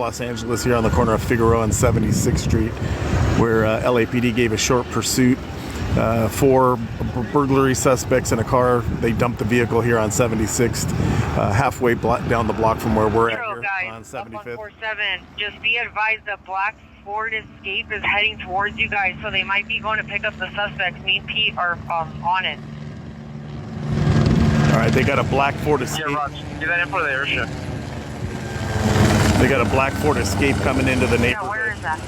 Los Angeles here on the corner of Figueroa and 76th Street, where LAPD gave a short pursuit. 4 burglary suspects in a car. They dumped the vehicle here on 76th, halfway down the block from where we're at here guys, on 75th. 147. Just be advised the black Ford Escape is heading towards you guys, so they might be going to pick up the suspects. Me and Pete are on it. All right, they got a black Ford Escape. Yeah, Raj, do that in for the airship. They got a black Ford Escape coming into the neighborhood. Yeah, where is that?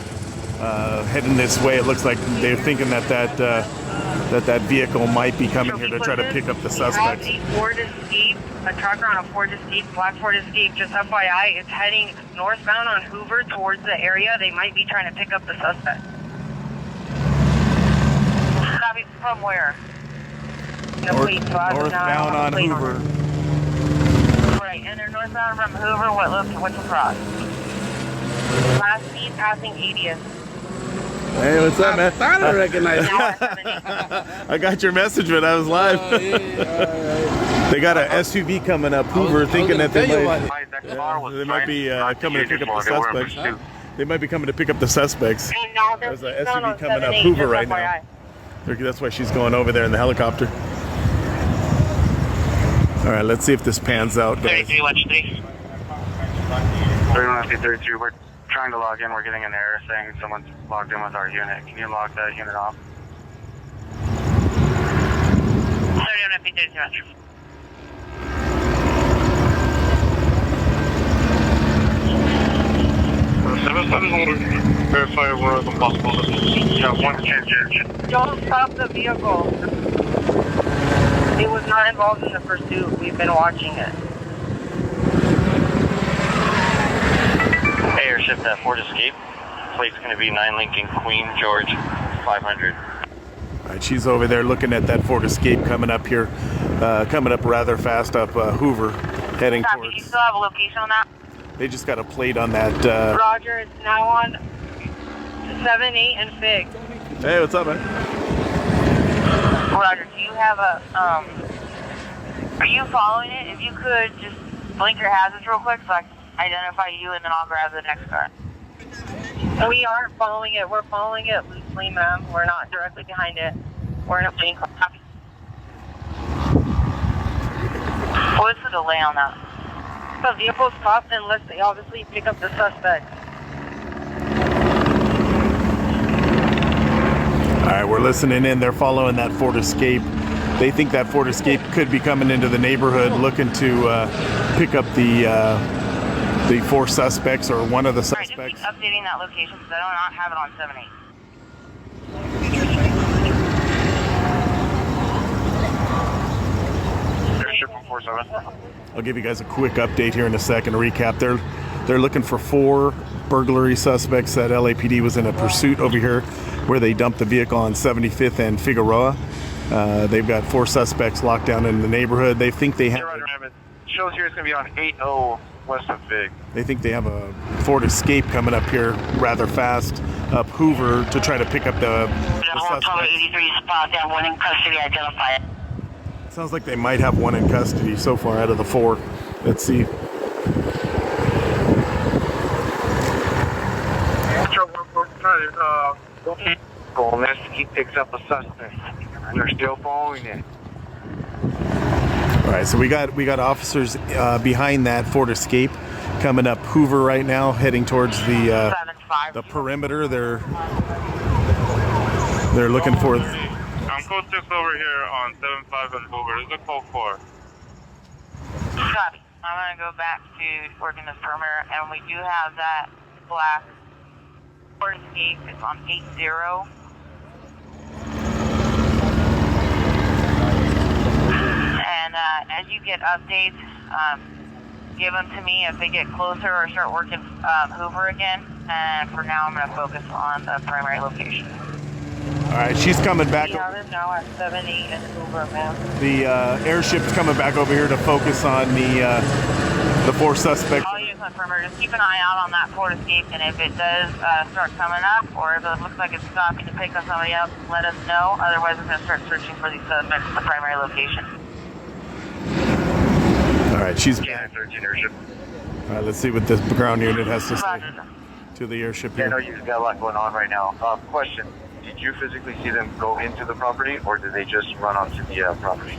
Heading this way. It looks like they're thinking that vehicle might be coming here to try to pick up the suspects. We have a Ford Escape, a trucker on a Ford Escape, black Ford Escape. Just FYI, it's heading northbound on Hoover towards the area. They might be trying to pick up the suspect. Copy from where? Northbound on Hoover. Right, and they're northbound from Hoover. What's across? Last speed passing 80th. Hey, what's up, man? I recognize you. I got your message, but I was live. Oh, yeah. They got an SUV coming up Hoover, thinking that they might be coming to pick up the suspects. They might be coming to pick up the suspects. There's an SUV coming up Hoover right now. That's why she's going over there in the helicopter. All right, let's see if this pans out, guys. 33, watch 3. 3132, we're trying to log in. We're getting an error saying someone's logged in with our unit. Can you log that unit off? 3132, watch. Verify where the possible is. Yeah, 110. Don't stop the vehicle. It was not involved in the pursuit. We've been watching it. Airship, that Ford Escape. Plate's going to be 9 Lincoln Queen George 500. All right, she's over there looking at that Ford Escape coming up here, coming up rather fast up Hoover, heading Copy. towards. Do you still have a location on that? They just got a plate on that. Roger, it's now on 7, 8, and Fig. Hey, what's up, man? Roger, do you have a, are you following it? If you could, just blink your hazards real quick so I can identify you, and then I'll grab the next car. We aren't following it. We're following it loosely, ma'am. We're not directly behind it. We're in a plane car. What's the delay on that? The vehicle stopped unless they obviously pick up the suspect. All right, we're listening in. They're following that Ford Escape. They think that Ford Escape could be coming into the neighborhood looking to pick up the 4 suspects or one of the suspects. Right, just keep updating that location because I do not have it on 7-8. Airship 147. I'll give you guys a quick update here in a second, a recap. They're looking for 4 burglary suspects that LAPD was in a pursuit over here where they dumped the vehicle on 75th and Figueroa. They've got 4 suspects locked down in the neighborhood. They think they have... Shows here it's going to be on 80 west of Big. They think they have a Ford Escape coming up here rather fast up Hoover to try to pick up the suspects. 83 spot down, 1 in custody, identify it. Sounds like they might have 1 in custody so far out of the 4. Let's see. Unless he picks up a suspect, and they're still following it. All right, so we got officers behind that Ford Escape coming up Hoover right now, heading towards the perimeter. They're looking for. I'm code 6 over here on 75 and Hoover. This is a code 4. Copy. I'm going to go back to working this perimeter, and we do have that black Ford Escape. It's on 80. And as you get updates, give them to me if they get closer or start working Hoover again. And for now, I'm going to focus on the primary location. All right, she's coming back. Yeah, they're now at 7, 8, and Hoover, ma'am. The airship's coming back over here to focus on the 4 suspects. All you confirmer, just keep an eye out on that Ford Escape, and if it does start coming up, or if it looks like it's stopping to pick up somebody else, let us know. Otherwise, we're going to start searching for these suspects at the primary location. All right, she's. Yeah, 13 airship. All right, let's see what this ground unit has to say Roger. to the airship Yeah, I know here. you've got a lot going on right now. Question, did you physically see them go into the property, or did they just run onto the property?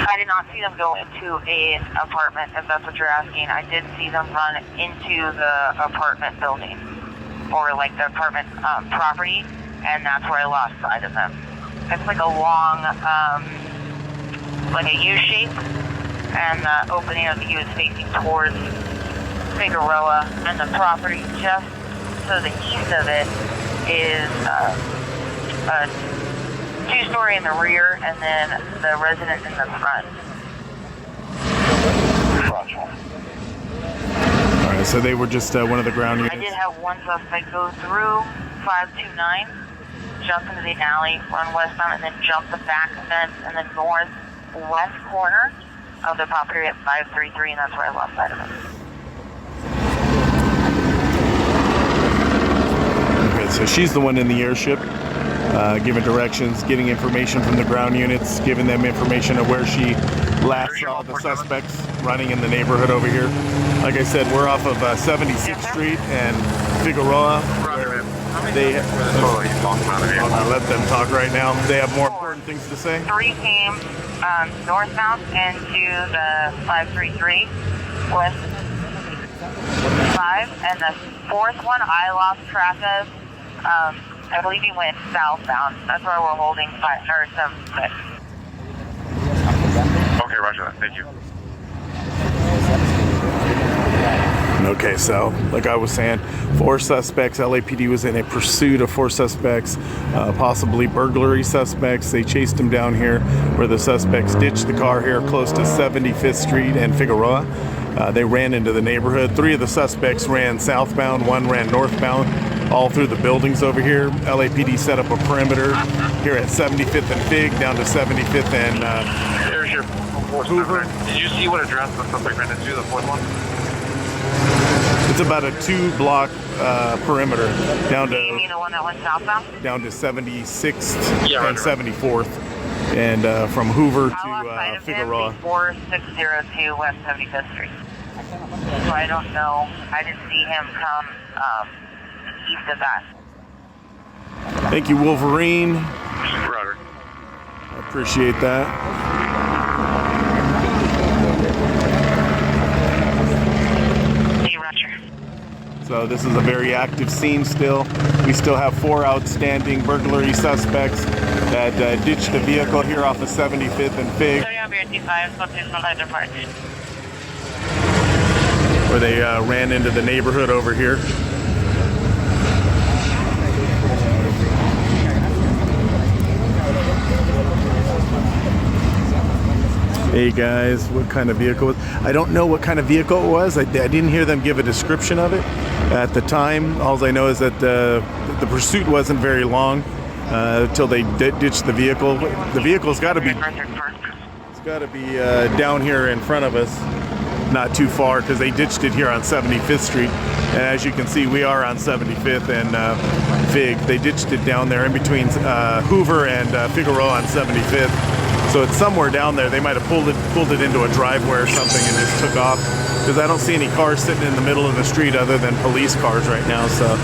I did not see them go into an apartment, if that's what you're asking. I did see them run into the apartment building, or like the apartment property, and that's where I lost sight of them. It's like a long, like a U shape, and the opening of the U is facing towards Figueroa, and the property just to the east of it is a two-story in the rear, and then the residence in the front. All right, so they were just one of the ground I units. did have one suspect go through 529, jump into the alley, run westbound, and then jump the back fence in the northwest corner of the property at 533, and that's where I lost sight of him. Okay, so she's the one in the airship, giving directions, getting information from the ground units, giving them information of where she last saw the suspects running in the neighborhood over here. Like I said, we're off of 76th Street and Figueroa. I'll let them talk right now. They have more important things to say. 3 came northbound into the 533 with 5, and the 4th one I lost track of. I believe he went southbound. That's where we're holding 76. Okay, roger that. Thank you. Okay, so like I was saying, 4 suspects. LAPD was in a pursuit of 4 suspects, possibly burglary suspects. They chased them down here where the suspects ditched the car here close to 75th Street and Figueroa. They ran into the neighborhood. 3 of the suspects ran southbound, 1 ran northbound, all through the buildings over here. LAPD set up a perimeter here at 75th and Fig, down to 75th and Airship Hoover. Did you see what address the suspect ran into, the 4th one? It's about a 2-block perimeter down You mean to the one that went southbound? 76th Yeah, right, and 74th, and from Hoover I lost sight to of Figueroa. him before 602 West 75th Street. So I don't know. I didn't see him come east of that. Thank you, Wolverine. Roger. I appreciate that. Hey, Roger. So this is a very active scene still. We still have 4 outstanding burglary suspects that ditched the vehicle here off of 75th and Fig, where they ran into the neighborhood over here. Hey guys, what kind of vehicle it was? I don't know what kind of vehicle it was. I didn't hear them give a description of it at the time. All I know is that the pursuit wasn't very long until they ditched the vehicle. The vehicle's got to be down here in front of us, not too far, because they ditched it here on 75th Street. And as you can see, we are on 75th and Fig. They ditched it down there in between Hoover and Figueroa on 75th. So it's somewhere down there. They might have pulled it into a driveway or something and just took off, because I don't see any cars sitting in the middle of the street other than police cars right now. So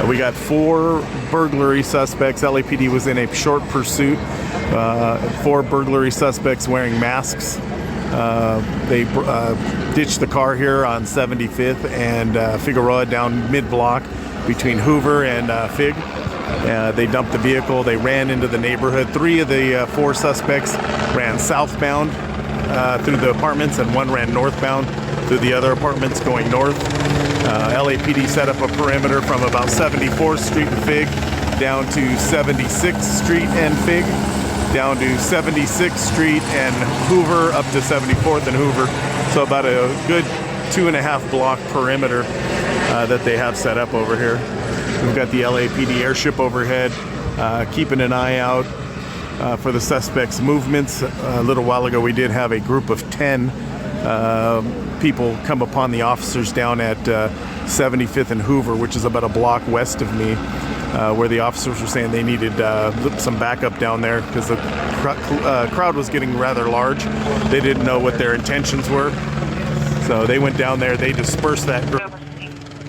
we got 4 burglary suspects. LAPD was in a short pursuit. 4 burglary suspects wearing masks. They ditched the car here on 75th and Figueroa down mid-block between Hoover and Fig. They dumped the vehicle. They ran into the neighborhood. 3 of the 4 suspects ran southbound through the apartments, and 1 ran northbound through the other apartments going north. LAPD set up a perimeter from about 74th Street and Fig down to 76th Street and Fig, down to 76th Street and Hoover, up to 74th and Hoover. So about a good 2.5 block perimeter that they have set up over here. We've got the LAPD airship overhead, keeping an eye out for the suspects' movements. A little while ago, we did have a group of 10 people come upon the officers down at 75th and Hoover, which is about a block west of me. where the officers were saying they needed some backup down there because the crowd was getting rather large. They didn't know what their intentions were. So they went down there, they dispersed that group.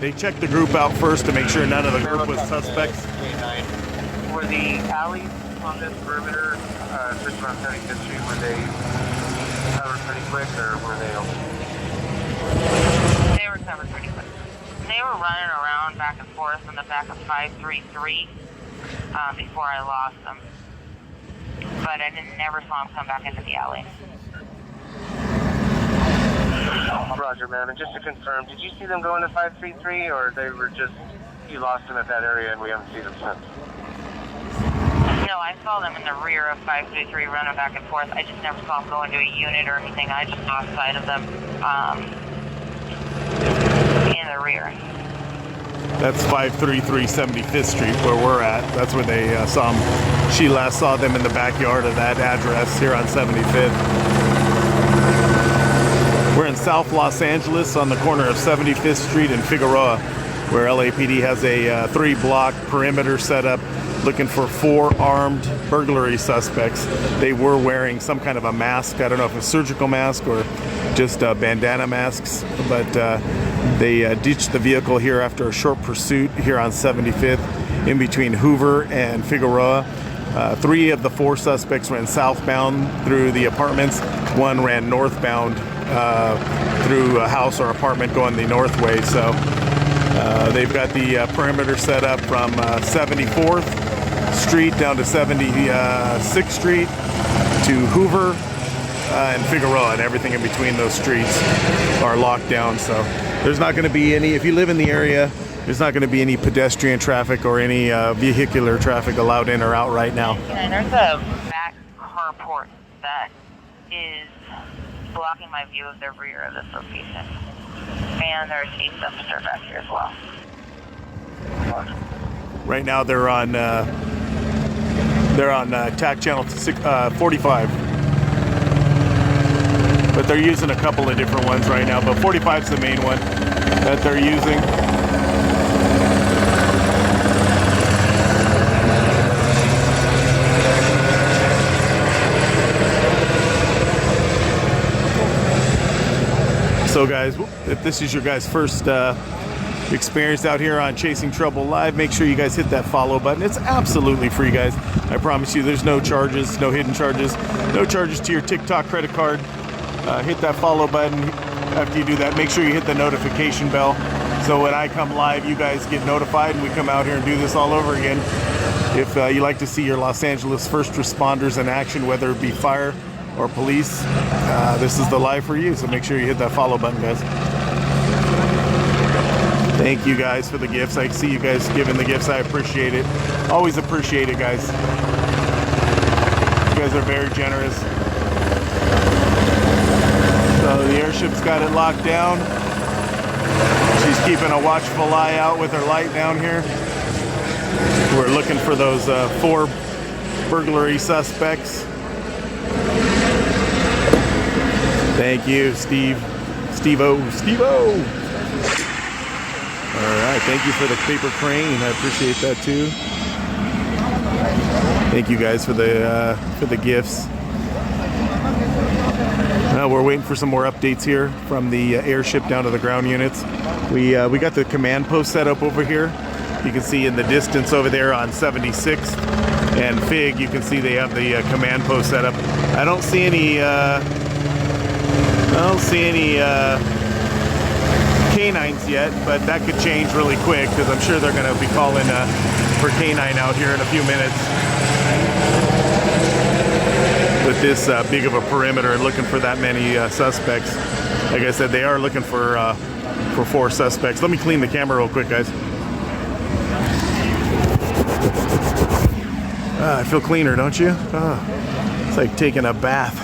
They checked the group out first to make sure none of the group was suspects. Were the alleys on this perimeter, just around 75th Street, were they covered pretty quick, or were they open? They were covered pretty quick. They were running around back and forth in the back of 533 before I lost them. But I never saw them come back into the alley. Roger, ma'am. And just to confirm, did you see them go into 533, or they were just, you lost them at that area and we haven't seen them since? No, I saw them in the rear of 533 running back and forth. I just never saw them go into a unit or anything. I just lost sight of them in the rear. That's 533 75th Street where we're at. That's where they saw them. She last saw them in the backyard of that address here on 75th. We're in South Los Angeles on the corner of 75th Street and Figueroa, where LAPD has a 3-block perimeter set up looking for 4 armed burglary suspects. They were wearing some kind of a mask. I don't know if it's a surgical mask or just bandana masks, but they ditched the vehicle here after a short pursuit here on 75th in between Hoover and Figueroa. 3 of the 4 suspects ran southbound through the apartments. 1 ran northbound through a house or apartment going the north way. So they've got the perimeter set up from 74th Street down to 76th Street to Hoover and Figueroa, and everything in between those streets are locked down. So there's not going to be any, if you live in the area, there's not going to be any pedestrian traffic or any vehicular traffic allowed in or out right now. And there's a back carport that is blocking my view of the rear of this location. And there's a dumpster back here as well. Right now they're on TAC channel 45, but they're using a couple of different ones right now. But 45 is the main one that they're using. So guys, if this is your guys' first experience out here on Chasing Trouble Live, make sure you guys hit that follow button. It's absolutely free, guys. I promise you there's no charges, no hidden charges, no charges to your TikTok credit card. Hit that follow button. After you do that, make sure you hit the notification bell so when I come live you guys get notified and we come out here and do this all over again. If you like to see your Los Angeles first responders in action, whether it be fire or police, this is the live for you. So make sure you hit that follow button, guys. Thank you guys for the gifts. I see you guys giving the gifts. I appreciate it. Always appreciate it, guys. You guys are very generous. So the airship's got it locked down. She's keeping a watchful eye out with her light down here. We're looking for those 4 burglary suspects. Thank you, Steve-O. All right, thank you for the paper crane. I appreciate that too. Thank you guys for the gifts. We're waiting for some more updates here from the airship down to the ground units. We got the command post set up over here. You can see in the distance over there on 76th and Fig, you can see they have the command post set up. I don't see any canines yet, but that could change really quick because I'm sure they're going to be calling for canine out here in a few minutes. With this big of a perimeter and looking for that many suspects. Like I said, they are looking for 4 suspects. Let me clean the camera real quick, guys. I feel cleaner, don't you? It's like taking a bath.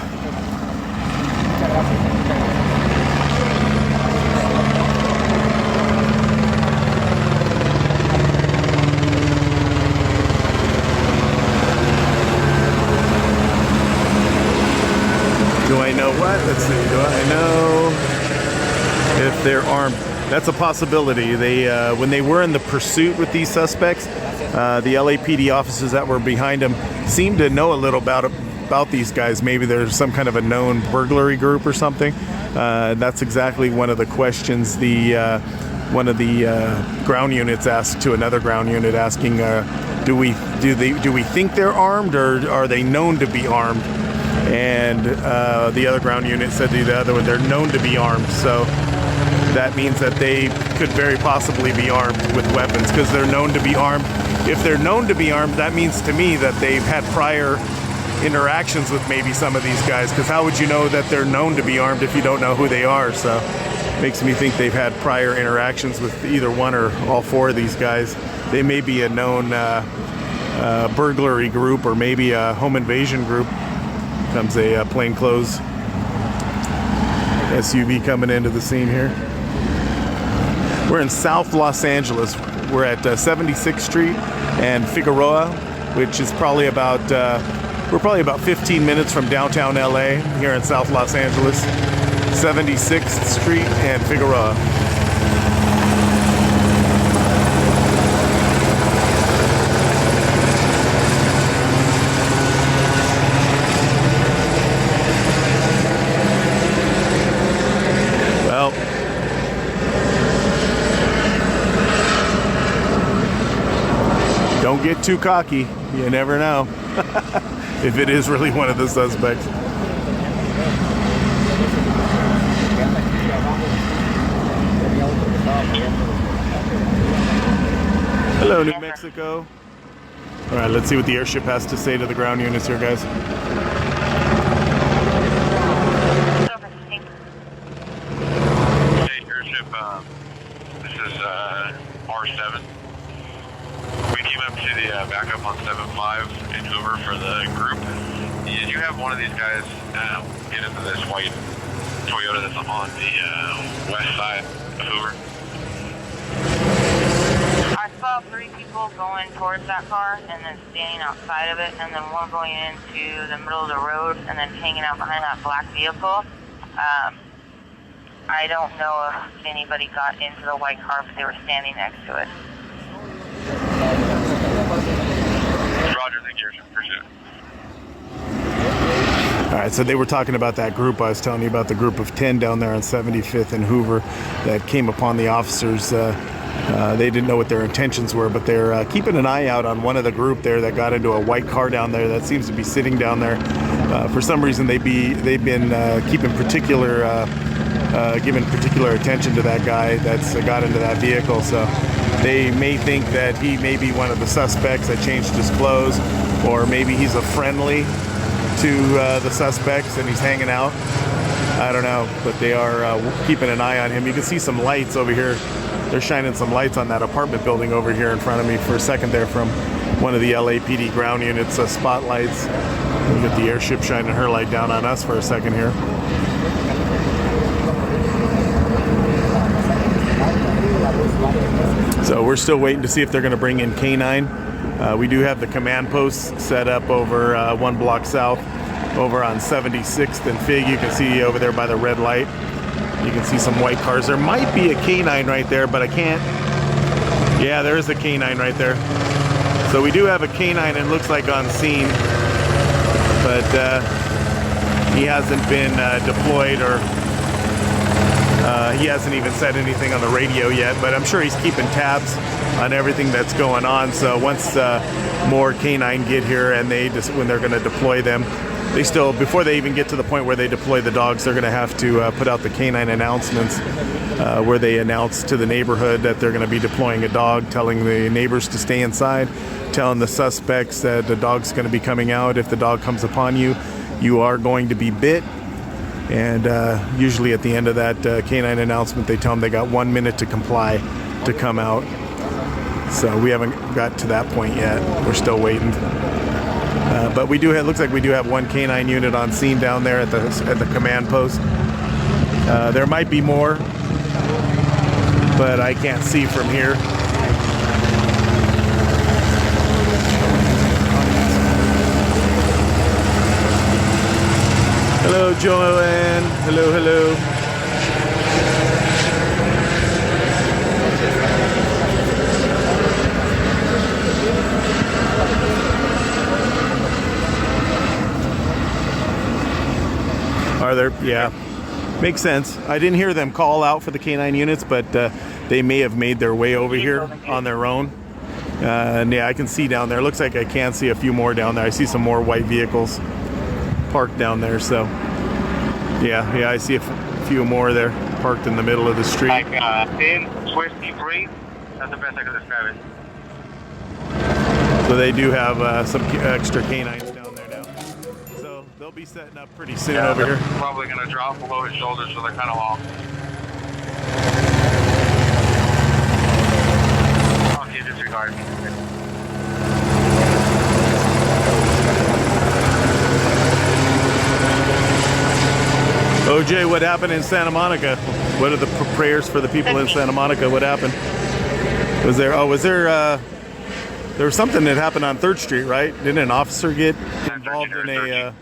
Do I know what? Let's see. Do I know if they're armed? That's a possibility. They, when they were in the pursuit with these suspects, the LAPD officers that were behind them seemed to know a little about these guys. Maybe there's some kind of a known burglary group or something. That's exactly one of the questions one of the ground units asked to another ground unit, asking, do we think they're armed, or are they known to be armed? And the other ground unit said to the other one, they're known to be armed. So that means that they could very possibly be armed with weapons, because they're known to be armed. If they're known to be armed, that means to me that they've had prior interactions with maybe some of these guys, because how would you know that they're known to be armed if you don't know who they are? So makes me think they've had prior interactions with either one or all four of these guys. They may be a known burglary group, or maybe a home invasion group. Comes a plainclothes SUV coming into the scene here. We're in South Los Angeles. We're at 76th Street and Figueroa, which is probably about we're probably about 15 minutes from downtown LA here in South Los Angeles. 76th Street and Figueroa. Well, don't get too cocky. You never know if it is really one of the suspects. Hello, New Mexico. All right, let's see what the airship has to say to the ground units here, guys. Hey, airship, this is R7. We came up to the backup on 7-5 in Hoover for the group. Did you have one of these guys get into this white Toyota that's on the west side of Hoover? I saw 3 people going towards that car and then standing outside of it, and then one going into the middle of the road and then hanging out behind that black vehicle. I don't know if anybody got into the white car, but they were standing next to it. Roger, thank you, airship. Appreciate it. All right, so they were talking about that group I was telling you about, the group of 10 down there on 75th and Hoover that came upon the officers. They didn't know what their intentions were, but they're keeping an eye out on one of the group there that got into a white car down there that seems to be sitting down there. For some reason, they've been keeping giving particular attention to that guy that's got into that vehicle. So they may think that he may be one of the suspects that changed his clothes, or maybe he's a friendly to the suspects and he's hanging out. I don't know, but they are keeping an eye on him. You can see some lights over here. They're shining some lights on that apartment building over here in front of me for a second there from one of the LAPD ground units spotlights. We got the airship shining her light down on us for a second here. So we're still waiting to see if they're going to bring in K9. We do have the command post set up over one block south over on 76th and Fig. You can see over there by the red light. You can see some white cars. There might be a K9 right there, but I can't. Yeah, there is a K9 right there. So we do have a K9, it looks like, on scene. But he hasn't been deployed, or he hasn't even said anything on the radio yet. But I'm sure he's keeping tabs on everything that's going on. So once more K9 get here and when they're going to deploy them, they still, before they even get to the point where they deploy the dogs, they're going to have to put out the K9 announcements where they announce to the neighborhood that they're going to be deploying a dog, telling the neighbors to stay inside, telling the suspects that the dog's going to be coming out. If the dog comes upon you, you are going to be bit. And usually at the end of that K9 announcement, they tell them they got 1 minute to comply to come out. So we haven't got to that point yet. We're still waiting. But we do have, looks like we do have one K9 unit on scene down there at the command post. There might be more, but I can't see from here. Hello, Joanne. Hello, hello. are. They're, yeah. Makes sense. I didn't hear them call out for the K9 units, but they may have made their way over here on their own. And yeah, I can see down there. Looks like I can see a few more down there. I see some more white vehicles parked down there. So yeah, I see a few more there parked in the middle of the street. Like 10, twisty breeze. That's the best I can describe it. So they do have some extra canines down there now. So they'll be setting up pretty soon over here. Probably going to drop below his shoulders, so they're kind of long. Okay, disregard. OJ, what happened in Santa Monica? What are the prayers for the people in Santa Monica? What happened? Was there was something that happened on 3rd Street, right? Didn't an officer get involved in a,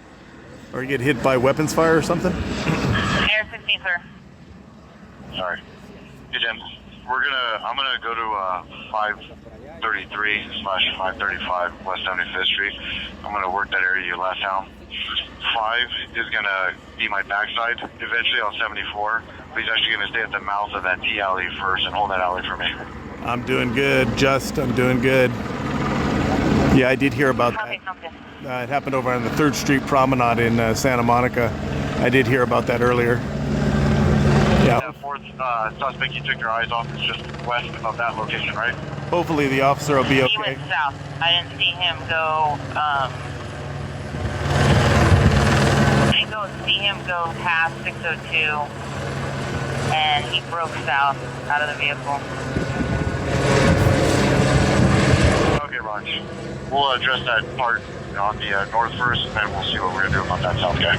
or get hit by weapons fire or something? Air 16, sir. Sorry. Hey, Jim. I'm gonna go to 533/535 West 75th Street. I'm gonna work that area you last down. 5 is gonna be my backside eventually on 74. But he's actually gonna stay at the mouth of that T alley first and hold that alley for me. I'm doing good, I'm doing good. Yeah, I did hear about that. It happened over on the 3rd Street Promenade in Santa Monica. I did hear about that earlier. Yeah. That 4th suspect you took your eyes off is just west of that location, right? Hopefully the officer will be okay. He went south. I didn't see him go, go past 602, and he broke south out of the vehicle. Okay, Raj. We'll address that part on the north first, and then we'll see what we're going to do about that south guy.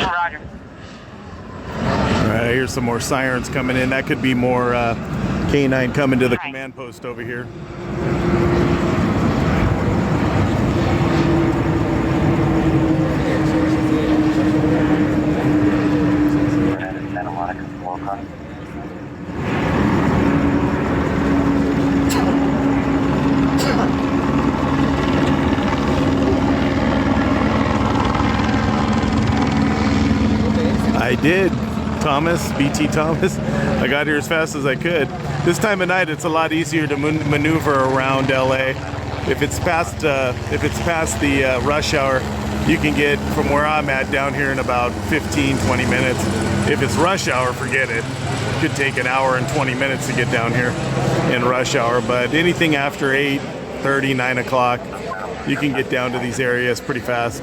Roger. All right, here's some more sirens coming in. That could be more K9 coming to the command post over here. I did, Thomas, BT Thomas. I got here as fast as I could. This time of night, it's a lot easier to maneuver around LA. If it's past the rush hour, you can get from where I'm at down here in about 15, 20 minutes. If it's rush hour, forget it. It could take an hour and 20 minutes to get down here in rush hour. But anything after 8:30, 9 o'clock, you can get down to these areas pretty fast.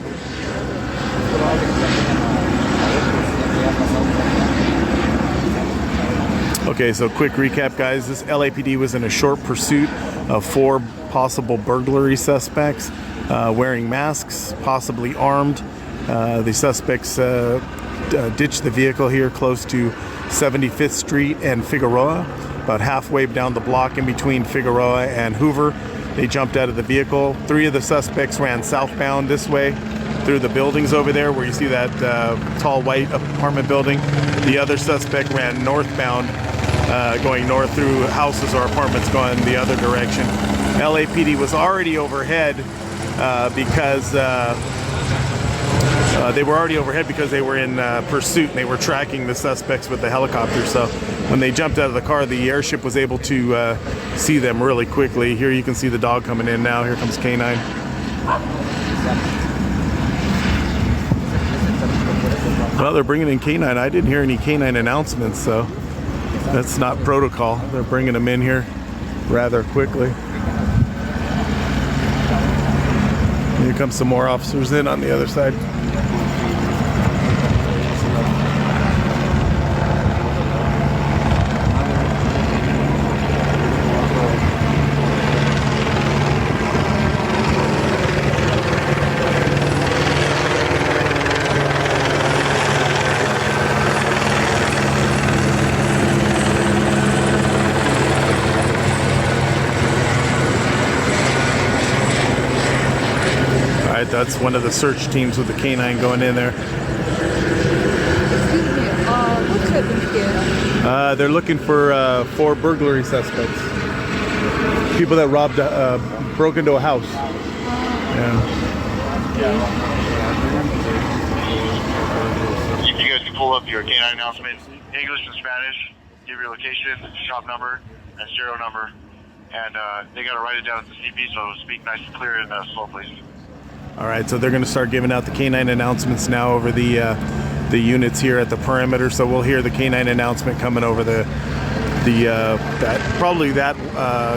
Okay, so quick recap, guys. This LAPD was in a short pursuit of 4 possible burglary suspects wearing masks, possibly armed. The suspects ditched the vehicle here close to 75th Street and Figueroa, about halfway down the block in between Figueroa and Hoover. They jumped out of the vehicle. 3 of the suspects ran southbound this way through the buildings over there where you see that tall white apartment building. The other suspect ran northbound, going north through houses or apartments going the other direction. LAPD was already overhead because they were already overhead because they were in pursuit and they were tracking the suspects with the helicopter. So when they jumped out of the car, the airship was able to see them really quickly. Here you can see the dog coming in now. Here comes K9. Well, they're bringing in K9. I didn't hear any K9 announcements, so that's not protocol. They're bringing them in here rather quickly. Here comes some more officers in on the other side. That's one of the search teams with the K9 going in there. Excuse me, what's happening here? They're looking for 4 burglary suspects. People that robbed, broke into a house. Yeah. pull up your K9 announcement, English and Spanish, give your location, shop number, and serial number, and they got to write it down at the CP, so speak nice and clear and slow, please. All right, so they're going to start giving out the K9 announcements now over the units here at the perimeter. So we'll hear the K9 announcement coming over that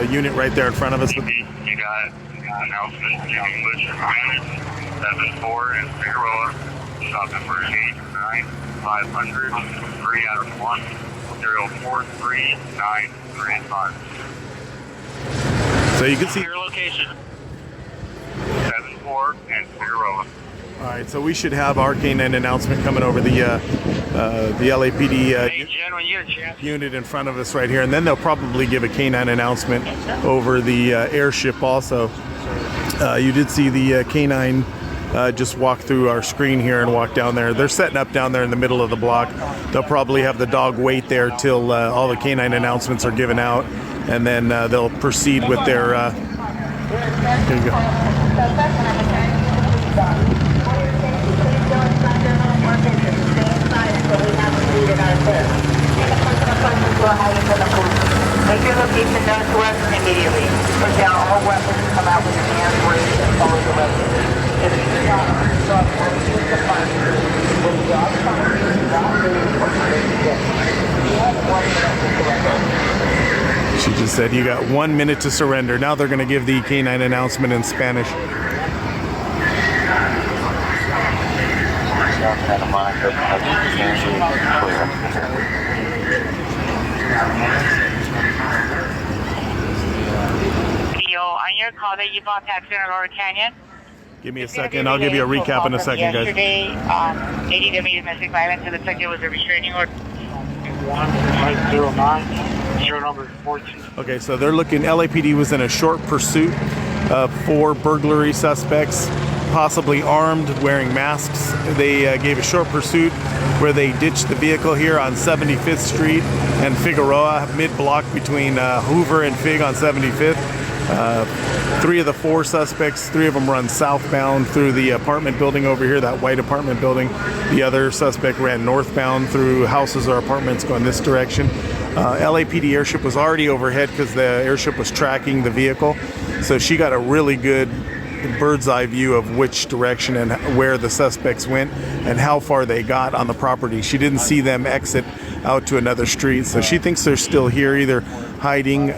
unit right there in front of us. You got it. Announcement in English and Spanish, 74 in Figueroa, shop number 89500, 3 out of 1, serial 43935. So you can see your location. 74 and Figueroa. All right, so we should have our K9 announcement coming over the LAPD unit in front of us right here, and then they'll probably give a K9 announcement over the airship also. You did see the K9 just walk through our screen here and walk down there. They're setting up down there in the middle of the block. They'll probably have the dog wait there till all the K9 announcements are given out, and then they'll proceed with their... here you go. Make your location known to us immediately. Put down all weapons, come out with your hands raised, and follow directions. If you stop, use the fire. When the dog comes, not move or break it. You have 1 minute to surrender. She just said you got 1 minute to surrender. Now they're going to give the K9 announcement in Spanish. On your call that you bought taxi in Aurora Canyon. Give me a second. I'll give you a recap in a second, guys. Yesterday, ADW domestic violence. It looks like there was a restraining order. 1509, serial number 14. Okay, so they're looking. LAPD was in a short pursuit of 4 burglary suspects, possibly armed, wearing masks. They gave a short pursuit where they ditched the vehicle here on 75th Street and Figueroa, mid-block between Hoover and Fig on 75th. 3 of the 4 suspects, 3 of them run southbound through the apartment building over here, that white apartment building. The other suspect ran northbound through houses or apartments going this direction. LAPD airship was already overhead because the airship was tracking the vehicle. So she got a really good bird's eye view of which direction and where the suspects went and how far they got on the property. She didn't see them exit out to another street. So she thinks they're still here, either hiding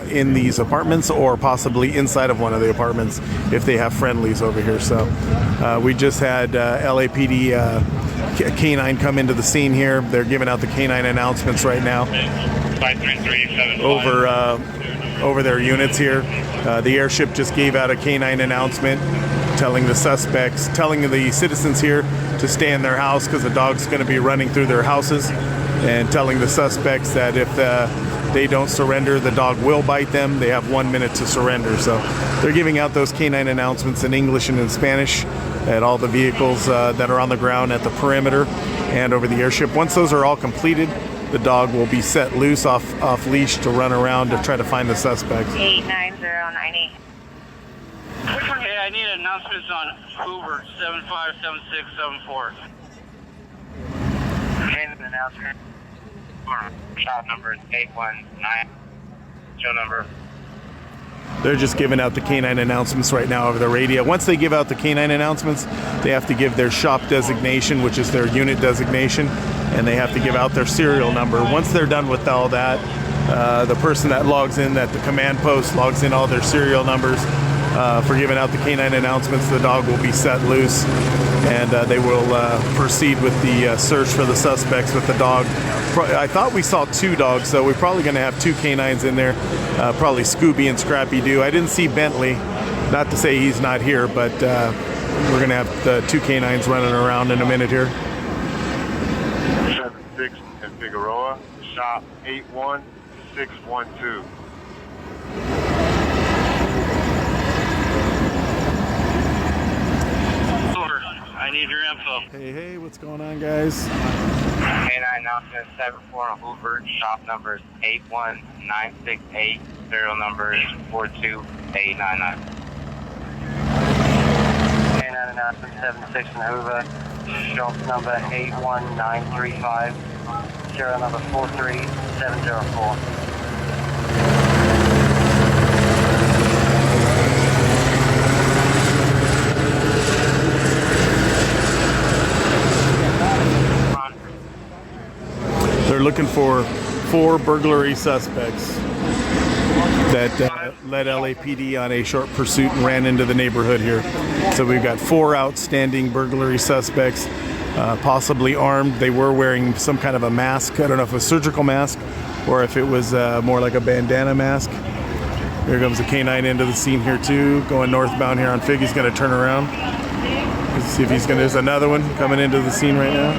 in these apartments or possibly inside of one of the apartments if they have friendlies over here. So we just had LAPD K9 come into the scene here. They're giving out the K9 announcements right now over their units here. The airship just gave out a K9 announcement telling the suspects, telling the citizens here to stay in their house because the dog's going to be running through their houses, and telling the suspects that if they don't surrender, the dog will bite them. They have 1 minute to surrender. So they're giving out those K9 announcements in English and in Spanish at all the vehicles that are on the ground at the perimeter and over the airship. Once those are all completed, the dog will be set loose off leash to run around to try to find the suspects. 89098. Hey, I need announcements on Hoover 757674. And announcement. Shop number is 819. Show number. They're just giving out the K9 announcements right now over the radio. Once they give out the K9 announcements, they have to give their shop designation, which is their unit designation, and they have to give out their serial number. Once they're done with all that, the person that logs in at the command post logs in all their serial numbers for giving out the K9 announcements. The dog will be set loose, and they will proceed with the search for the suspects with the dog. I thought we saw 2 dogs, so we're probably going to have 2 K9s in there, probably Scooby and Scrappy Doo. I didn't see Bentley, not to say he's not here, but we're going to have the 2 K9s running around in a minute here. 76 in Figueroa, shop 81612. I need your info. Hey, what's going on, guys? K9 announcement 74 on Hoover, shop number is 81968, serial number is 42899. K9 announcement 76 in Hoover. Shop number 81935. Serial number 43704. They're looking for 4 burglary suspects that led LAPD on a short pursuit and ran into the neighborhood here. So we've got 4 outstanding burglary suspects, possibly armed. They were wearing some kind of a mask. I don't know if it was a surgical mask or if it was more like a bandana mask. Here comes the K9 into the scene here too, going northbound here on Fig. He's going to turn around. Let's see if he's going to. There's another one coming into the scene right now.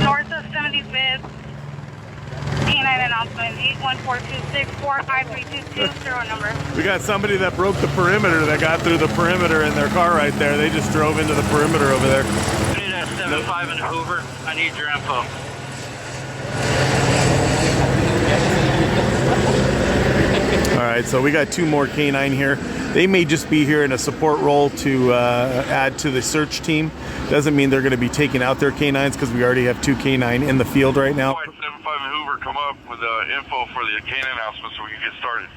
North of 75th. K9 announcement 81426453220 serial number. We got somebody that broke the perimeter, that got through the perimeter in their car right there. They just drove into the perimeter over there. 75 in Hoover. I need your info. All right, so we got 2 more K9 here. They may just be here in a support role to add to the search team. Doesn't mean they're going to be taking out their K9s because we already have 2 K9 in the field right now. 75 in Hoover, come up with info for the K9 announcement so we can get started.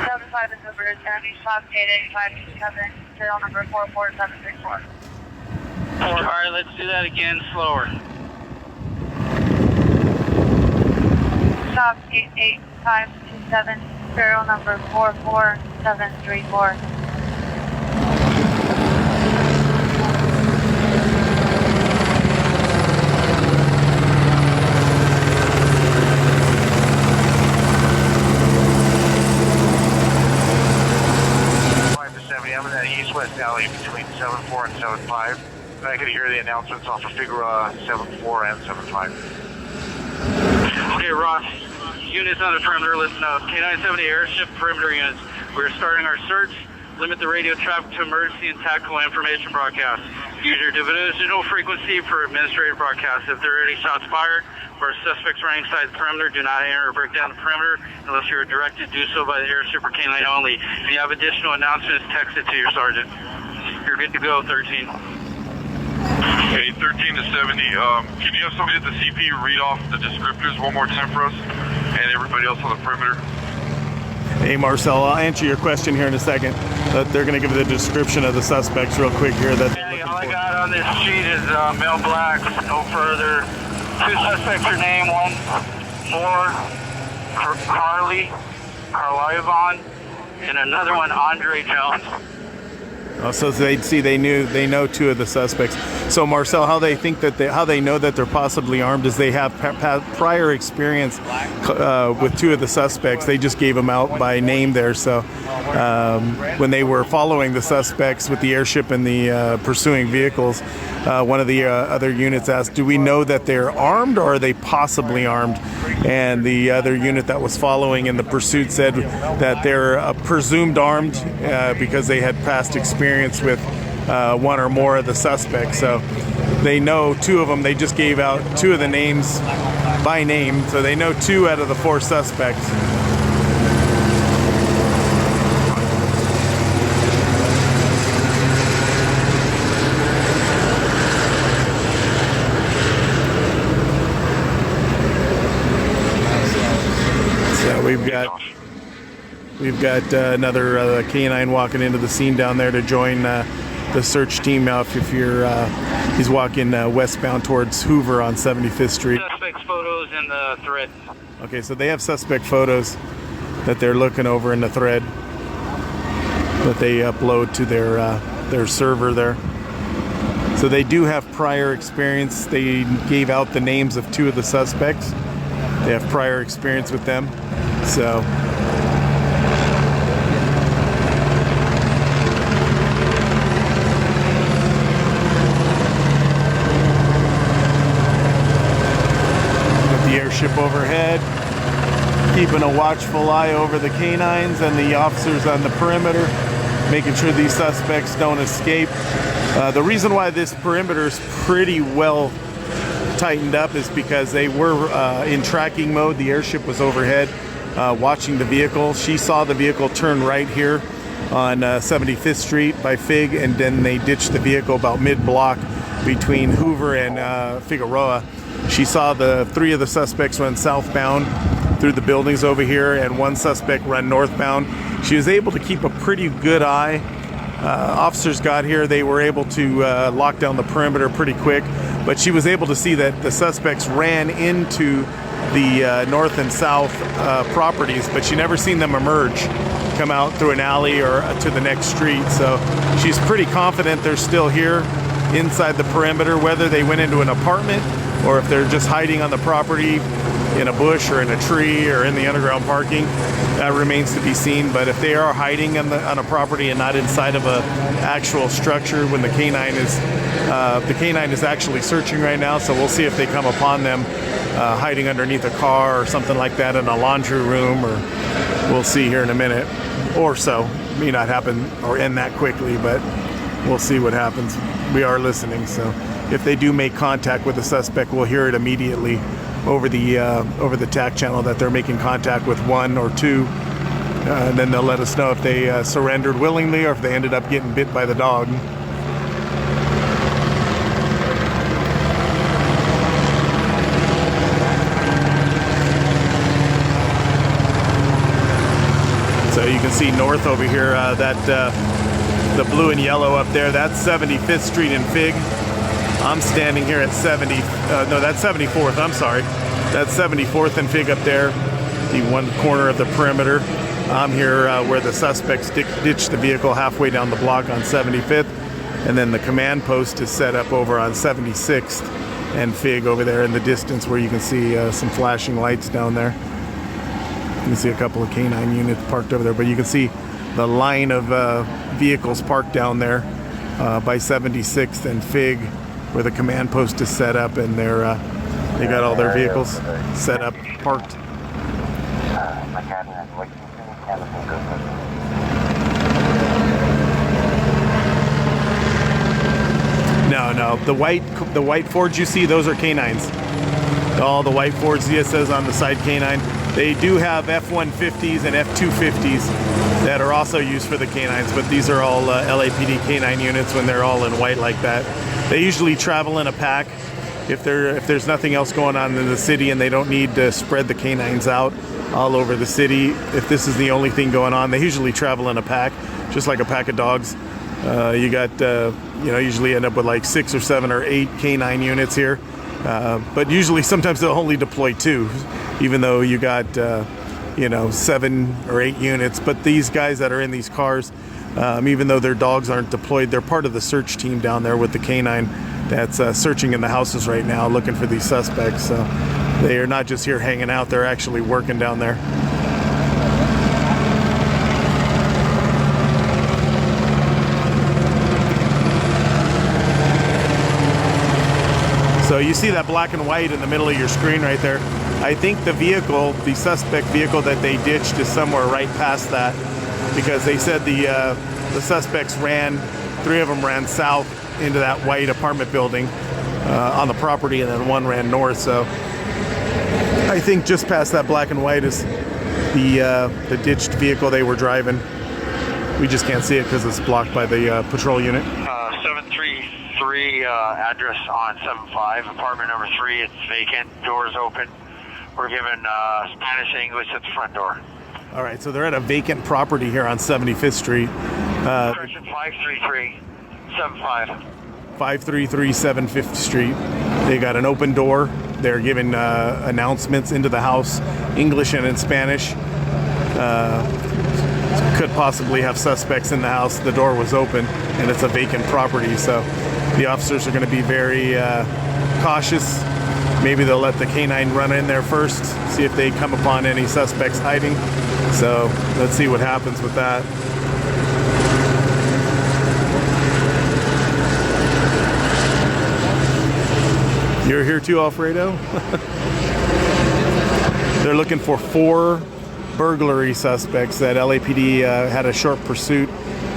75 in Hoover is going to be shop 88527, serial number 44764. All right, let's do that again, slower. Shop 88527, serial number 44734. I'm in that east-west alley between 74 and 75. I could hear the announcements off of Figueroa 74 and 75. Okay, Ross. Units on the perimeter, listen up. K970 airship perimeter units. We're starting our search. Limit the radio traffic to emergency and tactical information broadcast. Use your divisional frequency for administrative broadcast. If there are any shots fired or suspects running inside the perimeter, do not enter or break down the perimeter unless you are directed to do so by the airship or K9 only. If you have additional announcements, text it to your sergeant. You're good to go, 13. Okay, 13 to 70. Can you have somebody at the CP read off the descriptors one more time for us and everybody else on the perimeter? Hey, Marcel, I'll answer your question here in a second. They're going to give the description of the suspects real quick here. That All I got on this sheet is male black, no further. 2 suspects are named, one Carly, and another one, Andre Jones. So they know 2 of the suspects. So Marcel, how they know that they're possibly armed is they have prior experience with 2 of the suspects. They just gave them out by name there. So when they were following the suspects with the airship and the pursuing vehicles, one of the other units asked, "Do we know that they're armed or are they possibly armed?" And the other unit that was following in the pursuit said that they're presumed armed because they had past experience with 1 or more of the suspects. So they know 2 of them. They just gave out 2 of the names by name, so they know 2 out of the 4 suspects. So we've got another K9 walking into the scene down there to join the search team. Now, if you're, he's walking westbound towards Hoover on 75th Street. Suspects photos in the thread. Okay, so they have suspect photos that they're looking over in the thread that they upload to their server there. So they do have prior experience. They gave out the names of 2 of the suspects. They have prior experience with them. So airship overhead, keeping a watchful eye over the K9s and the officers on the perimeter, making sure these suspects don't escape. The reason why this perimeter is pretty well tightened up is because they were in tracking mode. The airship was overhead watching the vehicle. She saw the vehicle turn right here on 75th Street by Fig, and then they ditched the vehicle about mid-block between Hoover and Figueroa. She saw the 3 of the suspects run southbound through the buildings over here, and 1 suspect run northbound. She was able to keep a pretty good eye. Officers got here, they were able to lock down the perimeter pretty quick, but she was able to see that the suspects ran into the north and south properties, but she never seen them emerge, come out through an alley or to the next street. So she's pretty confident they're still here inside the perimeter, whether they went into an apartment or if they're just hiding on the property in a bush or in a tree or in the underground parking. That remains to be seen. But if they are hiding on a property and not inside of a actual structure, when the canine is actually searching right now, so we'll see if they come upon them hiding underneath a car or something like that in a laundry room, or we'll see here in a minute or so. May not happen or end that quickly, but we'll see what happens. We are listening, so if they do make contact with the suspect, we'll hear it immediately over the TAC channel that they're making contact with 1 or 2, and then they'll let us know if they surrendered willingly or if they ended up getting bit by the dog. So you can see north over here, the blue and yellow up there, that's 75th Street and Fig. I'm standing here at that's 74th, I'm sorry. That's 74th and Fig up there, the one corner of the perimeter. I'm here where the suspects ditched the vehicle halfway down the block on 75th, and then the command post is set up over on 76th and Fig over there in the distance, where you can see some flashing lights down there. You can see a couple of canine units parked over there, but you can see the line of vehicles parked down there by 76th and Fig, where the command post is set up, and they got all their vehicles set up, parked. No, the white Fords you see, those are canines. All the white Fords, it says on the side canine. They do have F-150s and F-250s that are also used for the canines, but these are all LAPD canine units when they're all in white like that. They usually travel in a pack if there's nothing else going on in the city and they don't need to spread the canines out all over the city. If this is the only thing going on, they usually travel in a pack, just like a pack of dogs. You got, usually end up with like 6 or 7 or 8 canine units here. But usually sometimes they'll only deploy 2, even though you got, 7 or 8 units. But these guys that are in these cars, even though their dogs aren't deployed, they're part of the search team down there with the canine that's searching in the houses right now looking for these suspects. So they are not just here hanging out, they're actually working down there. So you see that black and white in the middle of your screen right there. I think the suspect vehicle that they ditched is somewhere right past that, because they said the suspects ran, 3 of them ran south into that white apartment building on the property, and then 1 ran north. So I think just past that black and white is the ditched vehicle they were driving. We just can't see it because it's blocked by the patrol unit. 733 address on 75, apartment number 3. It's vacant, doors open. We're given Spanish and English at the front door. All right, so they're at a vacant property here on 75th Street. Person 533 75. 533 75th Street. They got an open door. They're giving announcements into the house, English and in Spanish. Could possibly have suspects in the house. The door was open, and it's a vacant property, so the officers are going to be very cautious. Maybe they'll let the canine run in there first, see if they come upon any suspects hiding. So let's see what happens with that. You're here too, Alfredo? They're looking for 4 burglary suspects that LAPD had a short pursuit.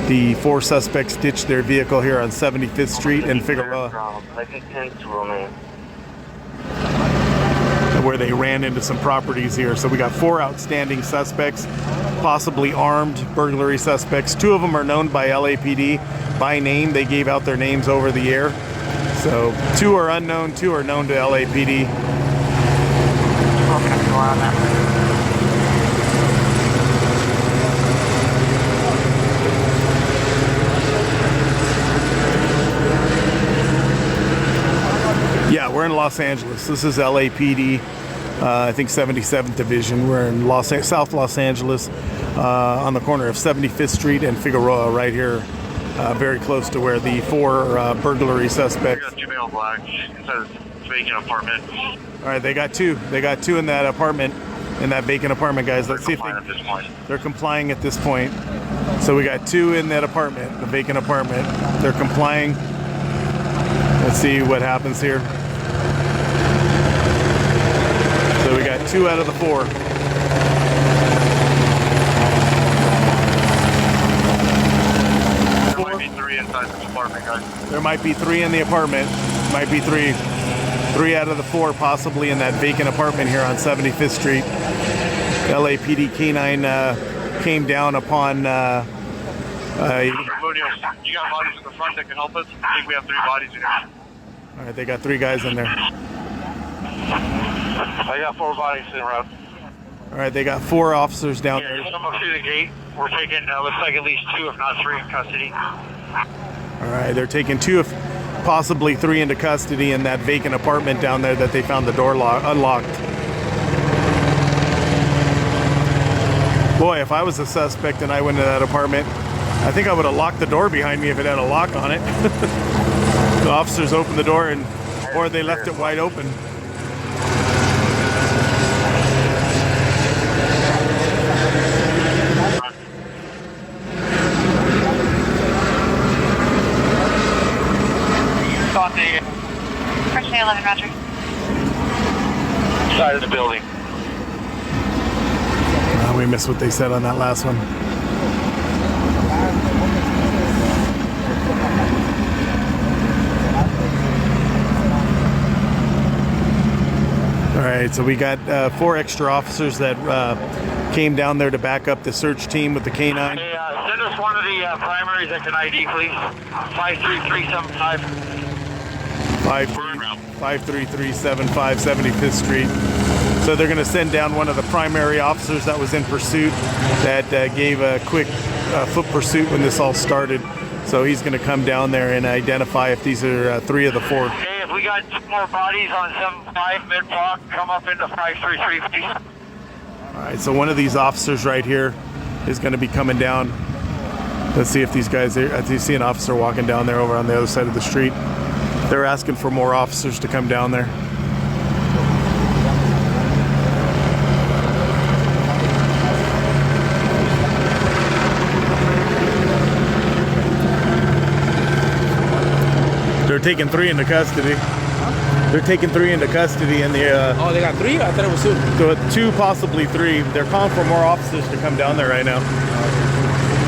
The 4 suspects ditched their vehicle here on 75th Street in Figueroa. where they ran into some properties here. So we got 4 outstanding suspects, possibly armed burglary suspects. 2 of them are known by LAPD by name. They gave out their names over the air. So 2 are unknown, 2 are known to LAPD. Yeah, we're in Los Angeles. This is LAPD, I think 77th Division. We're in South Los Angeles, on the corner of 75th Street and Figueroa, right here, very close to where the 4 burglary suspects. We got 2 male blacks inside this vacant apartment. All right, they got 2. They got 2 in that apartment, in that vacant apartment, guys. Let's see if they're complying at this point. So we got 2 in that apartment, the vacant apartment. They're complying. Let's see what happens here. So we got 2 out of the 4. There might be 3 inside this apartment, guys. There might be 3 in the apartment. Might be 3. 3 out of the 4 possibly in that vacant apartment here on 75th Street. LAPD K9 came down upon... You got bodies in the front that can help us? I think we have 3 bodies in here. All right, they got 3 guys in there. I got 4 bodies in route. All right, they got 4 officers down there. Come up through the gate. We're taking, looks like at least 2, if not 3, in custody. All right, they're taking 2, if possibly 3 into custody in that vacant apartment down there that they found the door unlocked. Boy, if I was a suspect and I went into that apartment, I think I would have locked the door behind me if it had a lock on it. The officers opened the door or they left it wide open. First 11, Roger. Side of the building. We missed what they said on that last one. All right, so we got 4 extra officers that came down there to back up the search team with the K9. Hey, send us one of the primaries that can ID, please. 53375. 53375 75th Street. So they're going to send down one of the primary officers that was in pursuit that gave a quick foot pursuit when this all started. So he's going to come down there and identify if these are 3 of the 4. Hey, if we got 2 more bodies on 75 mid-block, come up into 533, please. All right, so one of these officers right here is going to be coming down. Let's see if these guys are. I see an officer walking down there over on the other side of the street. They're asking for more officers to come down there. They're taking 3 into custody. They're taking 3 into custody in the... Oh, they got 3? I thought it was 2. So 2, possibly 3. They're calling for more officers to come down there right now.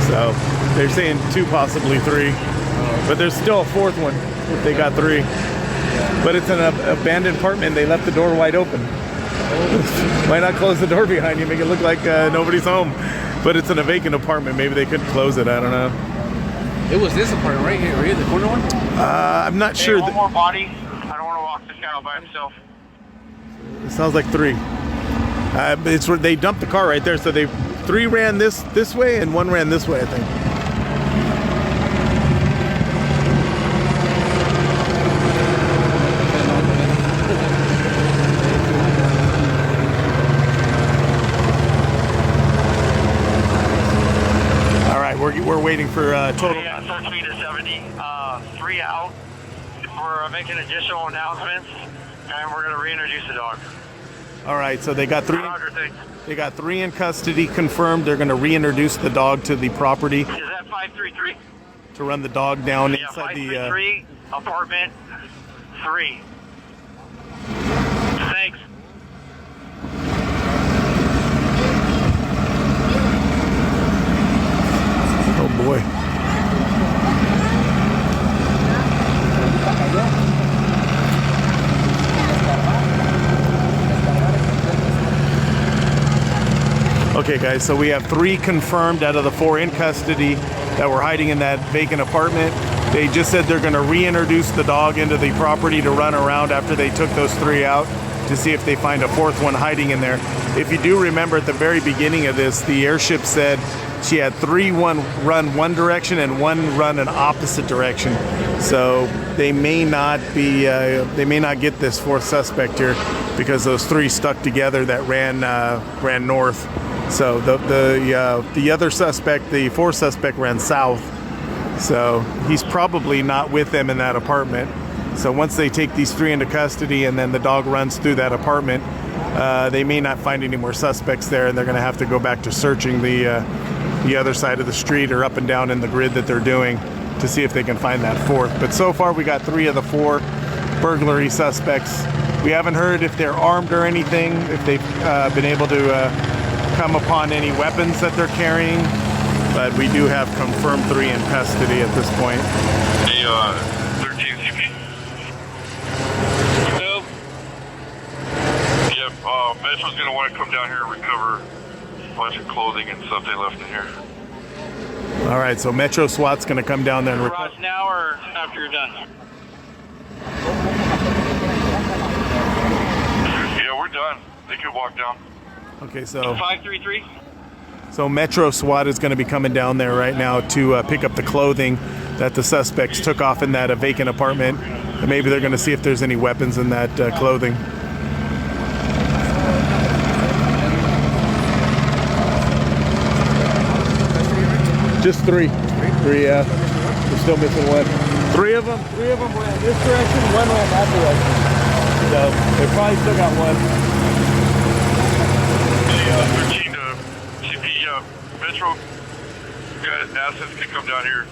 So they're saying 2, possibly 3. But there's still a 4th one. They got 3. But it's an abandoned apartment. They left the door wide open. Why not close the door behind you, make it look like nobody's home? But it's in a vacant apartment. Maybe they couldn't close it. I don't know. It was this apartment right here, the corner one? I'm not sure. One more body. I don't want to walk this guy out by himself. It sounds like 3. It's where they dumped the car right there. So 3 ran this way and 1 ran this way, I think. We're waiting for total. Yeah, search meter 70. 3 out. We're making additional announcements, and we're going to reintroduce the dog. All right, so they got 3. Roger, thanks. They got 3 in custody confirmed. They're going to reintroduce the dog to the property. Is that 533? To run the dog down Yeah, inside the. 533, apartment 3. Thanks. Oh boy. Okay, guys, so we have 3 confirmed out of the 4 in custody that were hiding in that vacant apartment. They just said they're going to reintroduce the dog into the property to run around after they took those 3 out to see if they find a 4th one hiding in there. If you do remember at the very beginning of this, the airship said she had 3 run one direction and 1 run an opposite direction. So they may not be, they may not get this 4th suspect here because those 3 stuck together that ran north. So the other suspect, the 4th suspect, ran south. So he's probably not with them in that apartment. So once they take these 3 into custody and then the dog runs through that apartment, they may not find any more suspects there, and they're going to have to go back to searching the other side of the street or up and down in the grid that they're doing to see if they can find that 4th. But so far we got 3 of the 4 burglary suspects. We haven't heard if they're armed or anything, if they've been able to come upon any weapons that they're carrying, but we do have confirmed 3 in custody at this point. Hey, 13 CP. Nope. Yep, Metro's gonna want to come down here and recover a bunch of clothing and stuff they left in here. All right, so Metro SWAT's going to come down there and Ross, now or after you're done? Yeah, we're done. They can walk down. Okay, so 533? So Metro SWAT is going to be coming down there right now to pick up the clothing that the suspects took off in that vacant apartment. And maybe they're going to see if there's any weapons in that clothing. Just 3. 3, yeah. We're still missing 1. 3 of them ran this direction, 1 ran that direction. So they probably still got 1. 13 CP, Metro assets can come down here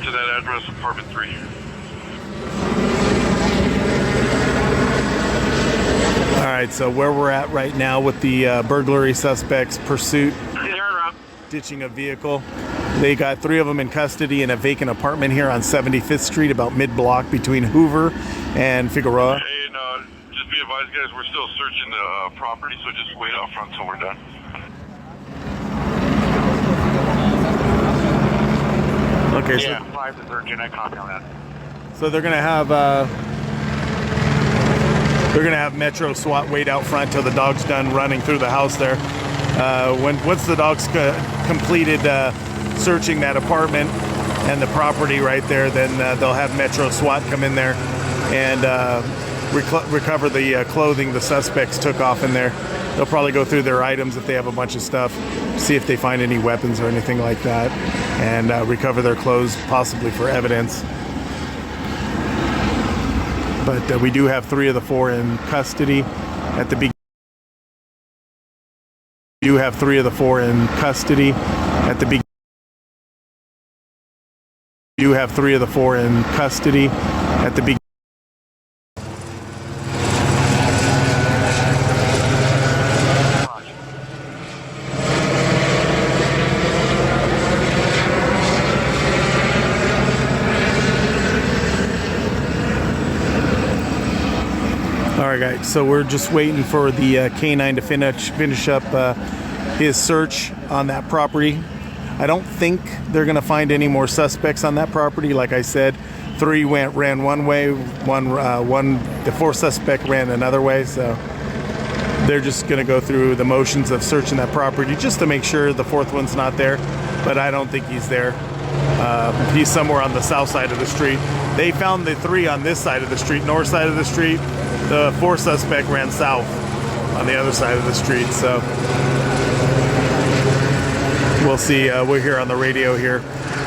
to that address, apartment 3. All right, so where we're at right now with the burglary suspects pursuit, ditching a vehicle. They got 3 of them in custody in a vacant apartment here on 75th Street, about mid-block between Hoover and Figueroa. Hey, and just be advised, guys, we're still searching the property, so just wait out front till we're done. Okay, Yeah, 5 to 13, I copy on that. so they're gonna have Metro SWAT wait out front till the dog's done running through the house there. Once the dog's completed searching that apartment and the property right there, then they'll have Metro SWAT come in there and recover the clothing the suspects took off in there. They'll probably go through their items if they have a bunch of stuff, see if they find any weapons or anything like that, and recover their clothes possibly for evidence. But we do have 3 of the 4 in custody at the beginning. We do have 3 of the 4 in custody at the beginning. We do have 3 of the 4 in custody at the beginning. All right, guys. So we're just waiting for the canine to finish up his search on that property. I don't think they're going to find any more suspects on that property. Like I said, 3 ran one way, the 4th suspect ran another way. So they're just going to go through the motions of searching that property just to make sure the 4th one's not there. But I don't think he's there. He's somewhere on the south side of the street. They found the 3 on this side of the street, north side of the street. The 4th suspect ran south on the other side of the street. So we'll see. We're here on the radio here.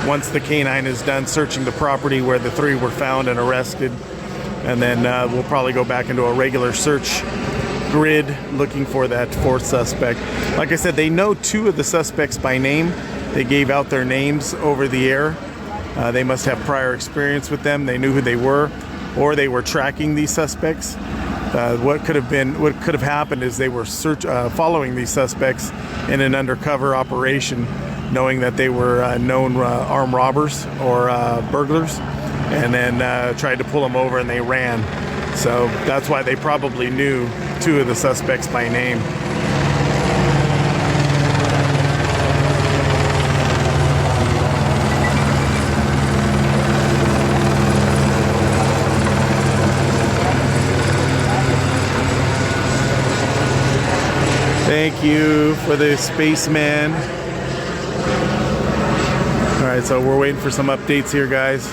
Once the canine is done searching the property where the 3 were found and arrested, and then we'll probably go back into a regular search grid looking for that 4th suspect. Like I said, they know 2 of the suspects by name. They gave out their names over the air. They must have prior experience with them. They knew who they were, or they were tracking these suspects. What could have happened is they were following these suspects in an undercover operation, knowing that they were known armed robbers or burglars, and then tried to pull them over, and they ran. So that's why they probably knew 2 of the suspects by name. you for the spaceman. All right, so we're waiting for some updates here, guys.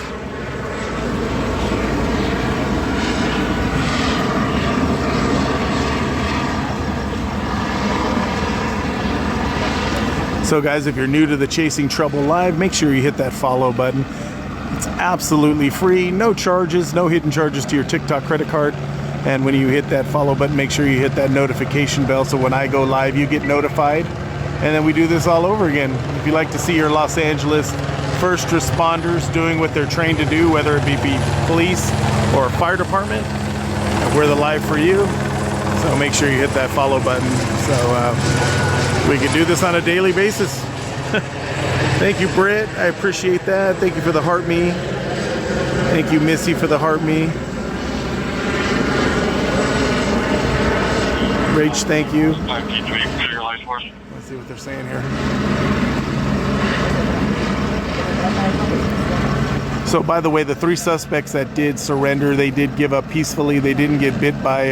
So guys, if you're new to the Chasing Trouble Live, make sure you hit that follow button. It's absolutely free, no charges, no hidden charges to your TikTok credit card. And when you hit that follow button, make sure you hit that notification bell so when I go live, you get notified. And then we do this all over again. If you'd like to see your Los Angeles first responders doing what they're trained to do, whether it be police or fire department, we're the live for you. So make sure you hit that follow button so we can do this on a daily basis. Thank you, Britt. I appreciate that. Thank you for the heart me. Thank you, Missy, for the heart me. Rach, thank you. Let's see what they're saying here. So, by the way, the 3 suspects that did surrender, they did give up peacefully. They didn't get bit by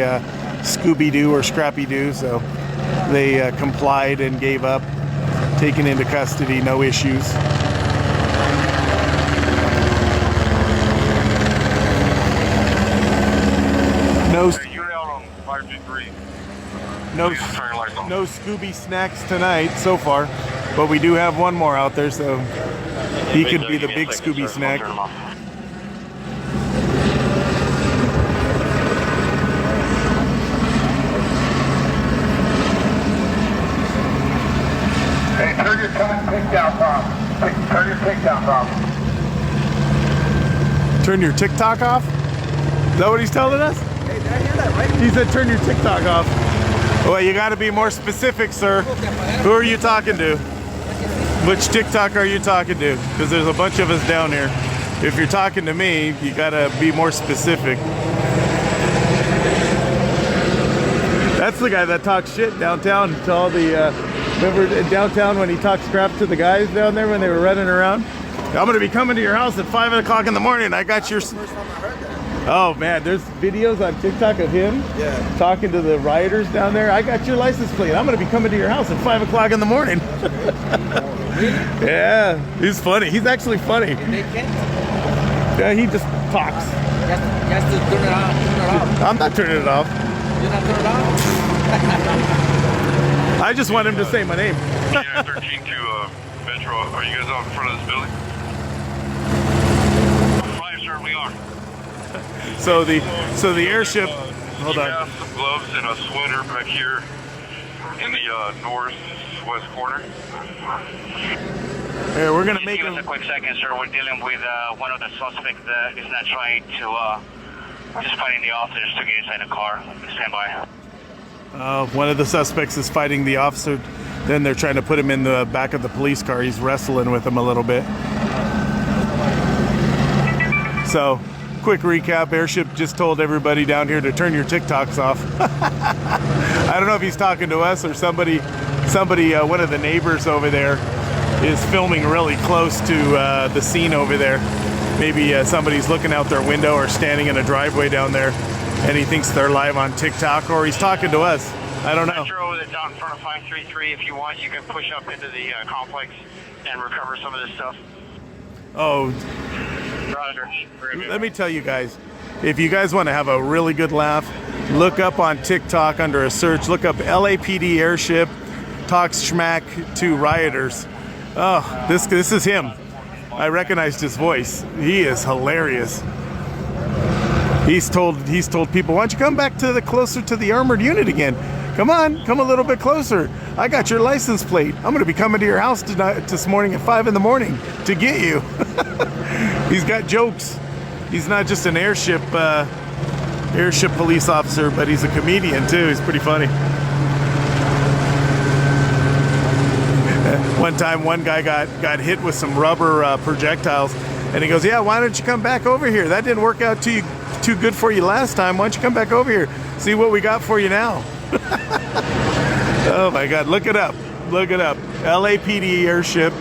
Scooby-Doo or Scrappy-Doo, so they complied and gave up. Taken into custody, no issues. No Scooby snacks tonight so far, but we do have one more out there, so he could be the big Scooby snack. Hey, turn your TikTok off. Turn your TikTok off. Turn your TikTok off? Is that what he's telling us? Hey, did I hear that right? He said turn your TikTok off. Well, you got to be more specific, sir. Who are you talking to? Which TikTok are you talking to? Because there's a bunch of us down here. If you're talking to me, you got to be more specific. That's the guy that talks shit downtown to all the... remember downtown when he talked crap to the guys down there when they were running around? I'm going to be coming to your house at 5 o'clock in the morning. I got your... Oh man, there's videos on TikTok of him talking to the rioters down there. I got your license plate. I'm going to be coming to your house at 5 o'clock in the morning. Yeah, he's funny. He's actually funny. Yeah, he just talks. You have to turn it off. I'm not turning it off. You're not turning it off? I just want him to say my name. 13 to Metro. Are you guys out in front of this building? 5, sir, we are. So the airship. Hold on. Have some gloves and a sweater back here in the northwest corner. Here, we're gonna make Give him. us a quick second, sir. We're dealing with one of the suspects that is not trying to just fighting the officers to get inside the car. Stand by. One of the suspects is fighting the officer. Then they're trying to put him in the back of the police car. He's wrestling with him a little bit. So, quick recap. Airship just told everybody down here to turn your TikToks off. I don't know if he's talking to us or somebody. One of the neighbors over there is filming really close to the scene over there. Maybe somebody's looking out their window or standing in a driveway down there, and he thinks they're live on TikTok, or he's talking to us. I don't know. Metro that's out in front of 533. If you want, you can push up into the complex and recover some of this stuff. Oh, Roger. let me tell you guys, if you guys want to have a really good laugh, look up on TikTok under a search, look up LAPD airship talks schmack to rioters. Oh, this is him. I recognized his voice. He is hilarious. He's told people, why don't you come back closer to the armored unit again? Come on, come a little bit closer. I got your license plate. I'm gonna be coming to your house this morning at 5 in the morning to get you. He's got jokes. He's not just an airship police officer, but he's a comedian too. He's pretty funny. One time, one guy got hit with some rubber projectiles, and he goes, "Yeah, why don't you come back over here? That didn't work out too good for you last time. Why don't you come back over here? See what we got for you now." Oh my God, look it up. Look it up. LAPD airship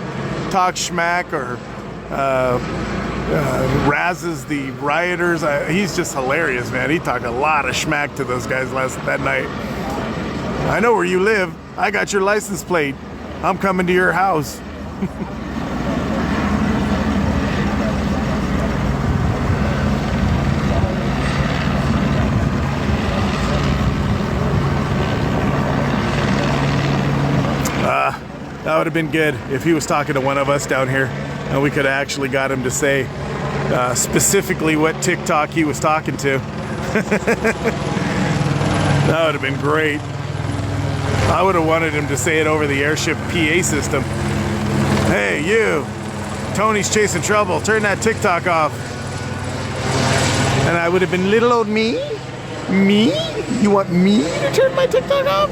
talks schmack or razzes the rioters. He's just hilarious, man. He talked a lot of schmack to those guys that night. I know where you live. I got your license plate. I'm coming to your house. That would have been good if he was talking to one of us down here and we could have actually got him to say specifically what TikTok he was talking to. That would have been great. I would have wanted him to say it over the airship PA system. Hey, you, Tony's chasing trouble. Turn that TikTok off. And I would have been little old me? Me? You want me to turn my TikTok off?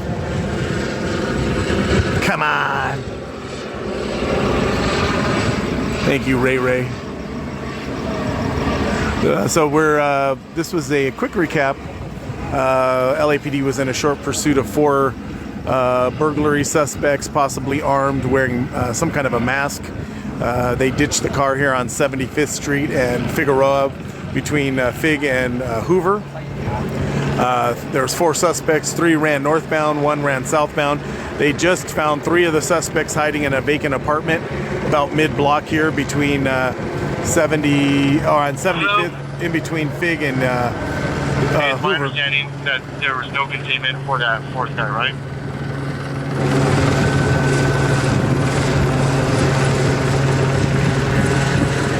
Come on. Thank you, Ray Ray. So this was a quick recap. LAPD was in a short pursuit of 4 burglary suspects, possibly armed, wearing some kind of a mask. They ditched the car here on 75th Street and Figueroa between Fig and Hoover. There was 4 suspects, 3 ran northbound, 1 ran southbound. They just found 3 of the suspects hiding in a vacant apartment about mid-block here between 75th, in between Fig and It's my Hoover. understanding that there was no containment for that 4th guy, right?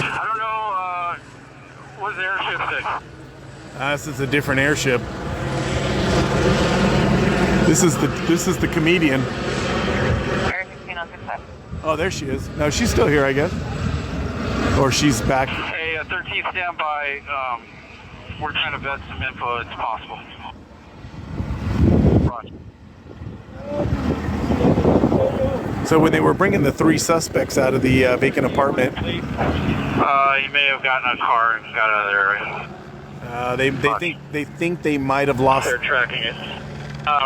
I don't know, what's the airship say? This is a different airship. This is the comedian. Air 16065. Oh, there she is. No, she's still here, I guess. Or she's back. Hey, 13 standby. We're trying to vet some info. It's possible. Roger. So when they were bringing the 3 suspects out of the vacant apartment, He may have gotten a car and got out of there. they think they might have lost. They're tracking it.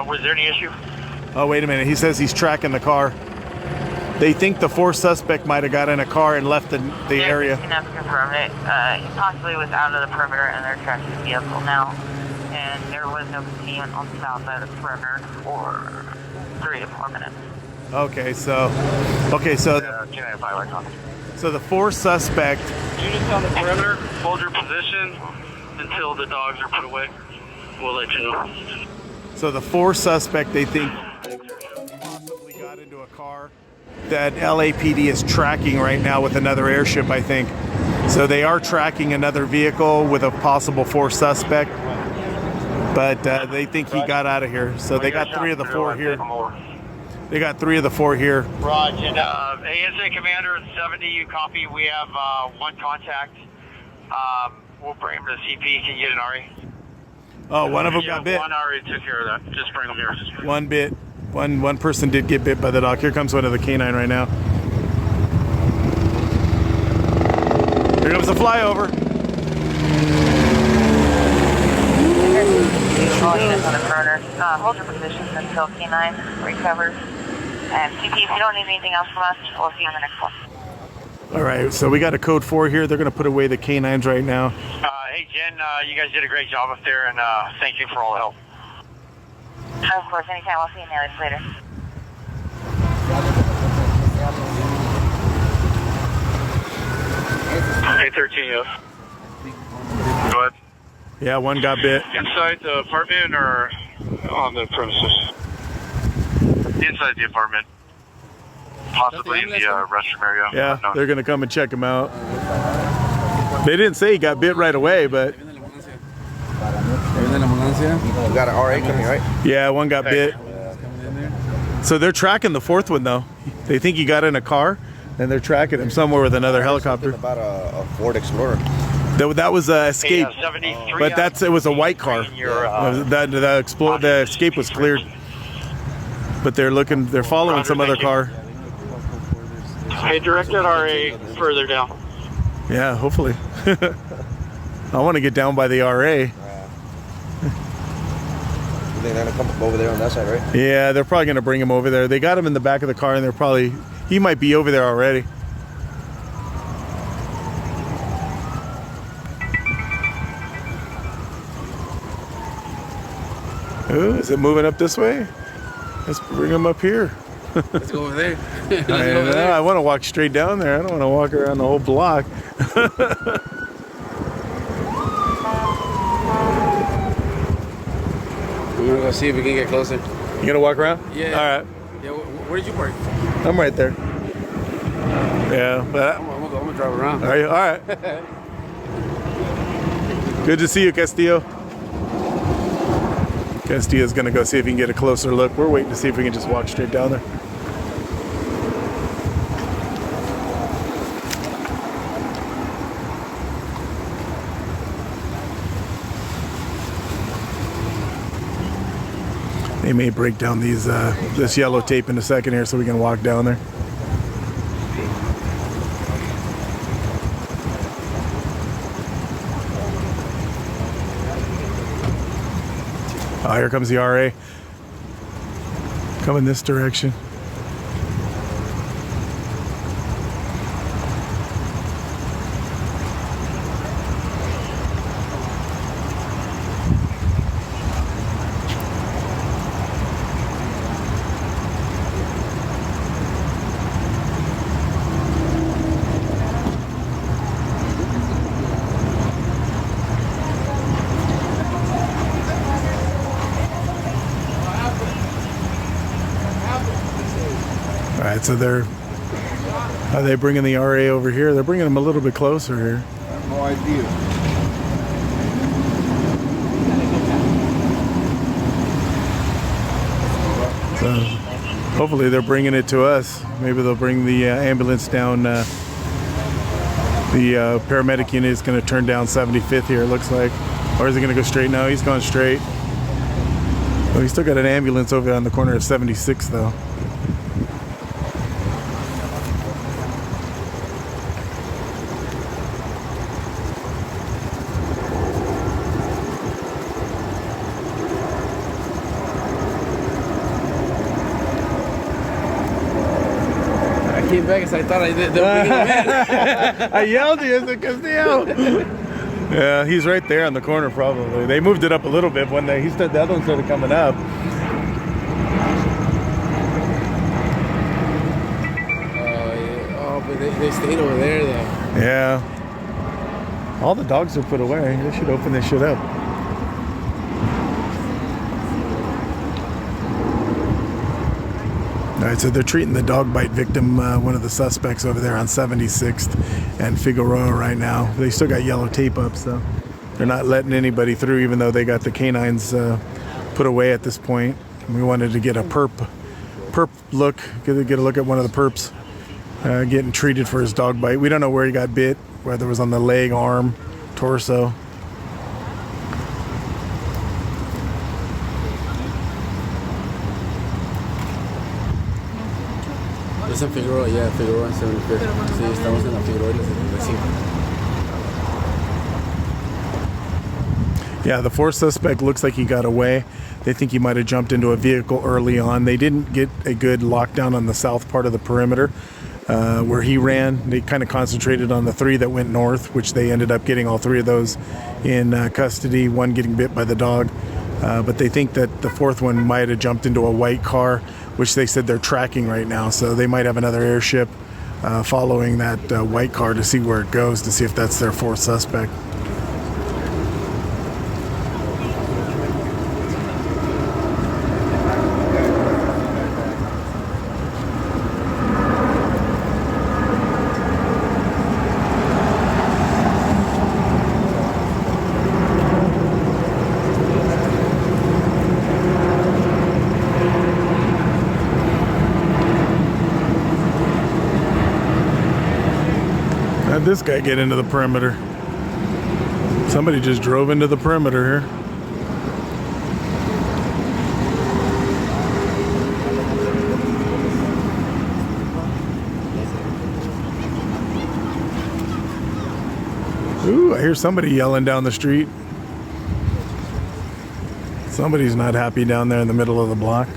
Was there any issue? Oh, wait a minute. He says he's tracking the car. They think the 4th suspect might have got in a car and left the area. Enough confirmed it. He possibly was out of the perimeter and they're tracking the vehicle now. And there was no containment on the south side of the perimeter for 3 to 4 minutes. Okay, so the 4th suspect. Units on the perimeter, hold your position until the dogs are put away. We'll let you know. So the 4th suspect, they think possibly got into a car that LAPD is tracking right now with another airship, I think. So they are tracking another vehicle with a possible 4th suspect, but they think he got out of here. So they got 3 of the 4 here. They got 3 of the 4 here. Roger. ASA Commander 70, you copy. We have 1 contact. We'll bring him to the CP. Can you get an RE? Oh, one of them got bit. 1 RE took care of that. Just bring him here. One bit. One person did get bit by the dog. Here comes one of the canine right now. Here comes the flyover. All units on the perimeter. Hold your positions until K9 recovers. And CP, if you don't need anything else from us, we'll see you on the next one. All right, so we got a code 4 here. They're going to put away the canines right now. Hey, Jen, you guys did a great job up there, and thank you for all the help. Of course, anytime. I'll see you later. Hey, 13, yes. Go ahead. Yeah, one got bit. Inside the apartment or on the premises? Inside the apartment. Possibly in the restroom area. Yeah, they're going to come and check him out. They didn't say he got bit right away, but... We got an RA coming, right? Yeah, one got bit. So they're tracking the 4th one, though. They think he got in a car, and they're tracking him somewhere with another helicopter. About a Ford Explorer. That was a escape, but it was a white car. The escape was cleared, but they're following some other car. Hey, direct that RA further down. Yeah, hopefully. I want to get down by the RA. They're gonna come over there on that side, right? Yeah, they're probably gonna bring him over there. They got him in the back of the car, and he might be over there already. Ooh, is it moving up this way? Let's bring him up here. Let's go over there. I want to walk straight down there. I don't want to walk around the whole block. We're gonna go see if we can get closer. You gonna walk around? Yeah. All right. Yeah. Where did you park? I'm right there. Yeah, but I'm gonna drive around. are you? All right. Good to see you, Castillo. Castillo's gonna go see if he can get a closer look. We're waiting to see if we can just walk straight down there. They may break down these this yellow tape in a second here so we can walk down there. Oh, here comes the RA. Coming this direction. All right, so are they bringing the RA over here? They're bringing him a little bit closer here. No idea. So hopefully they're bringing it to us. Maybe they'll bring the ambulance down. The paramedic unit is going to turn down 75th here, it looks like. Or is he going to go straight? No, he's going straight. Oh, he's still got an ambulance over on the corner of 76th, though. I came back because I thought they were bringing him in. I yelled at you, I said, Castillo. Yeah, he's right there on the corner probably. They moved it up a little bit when the other one started coming up. Yeah. Oh, but they stayed over there though. Yeah. All the dogs are put away. They should open this shit up. All right, so they're treating the dog bite victim, one of the suspects over there on 76th and Figueroa right now. They still got yellow tape up, so they're not letting anybody through, even though they got the canines put away at this point. We wanted to get a perp look, get a look at one of the perps getting treated for his dog bite. We don't know where he got bit, whether it was on the leg, arm, torso. Es en Figueroa, ya, Figueroa en 75. Sí, estamos en la Figueroa y la 75. Yeah, the fourth suspect looks like he got away. They think he might have jumped into a vehicle early on. They didn't get a good lockdown on the south part of the perimeter where he ran. They kind of concentrated on the three that went north, which they ended up getting all three of those in custody, one getting bit by the dog. But they think that the fourth one might have jumped into a white car, which they said they're tracking right now. So they might have another airship following that white car to see where it goes, to see if that's their fourth suspect. How'd this guy get into the perimeter? Somebody just drove into the perimeter here. Ooh, I hear somebody yelling down the street. Somebody's not happy down there in the middle of the block.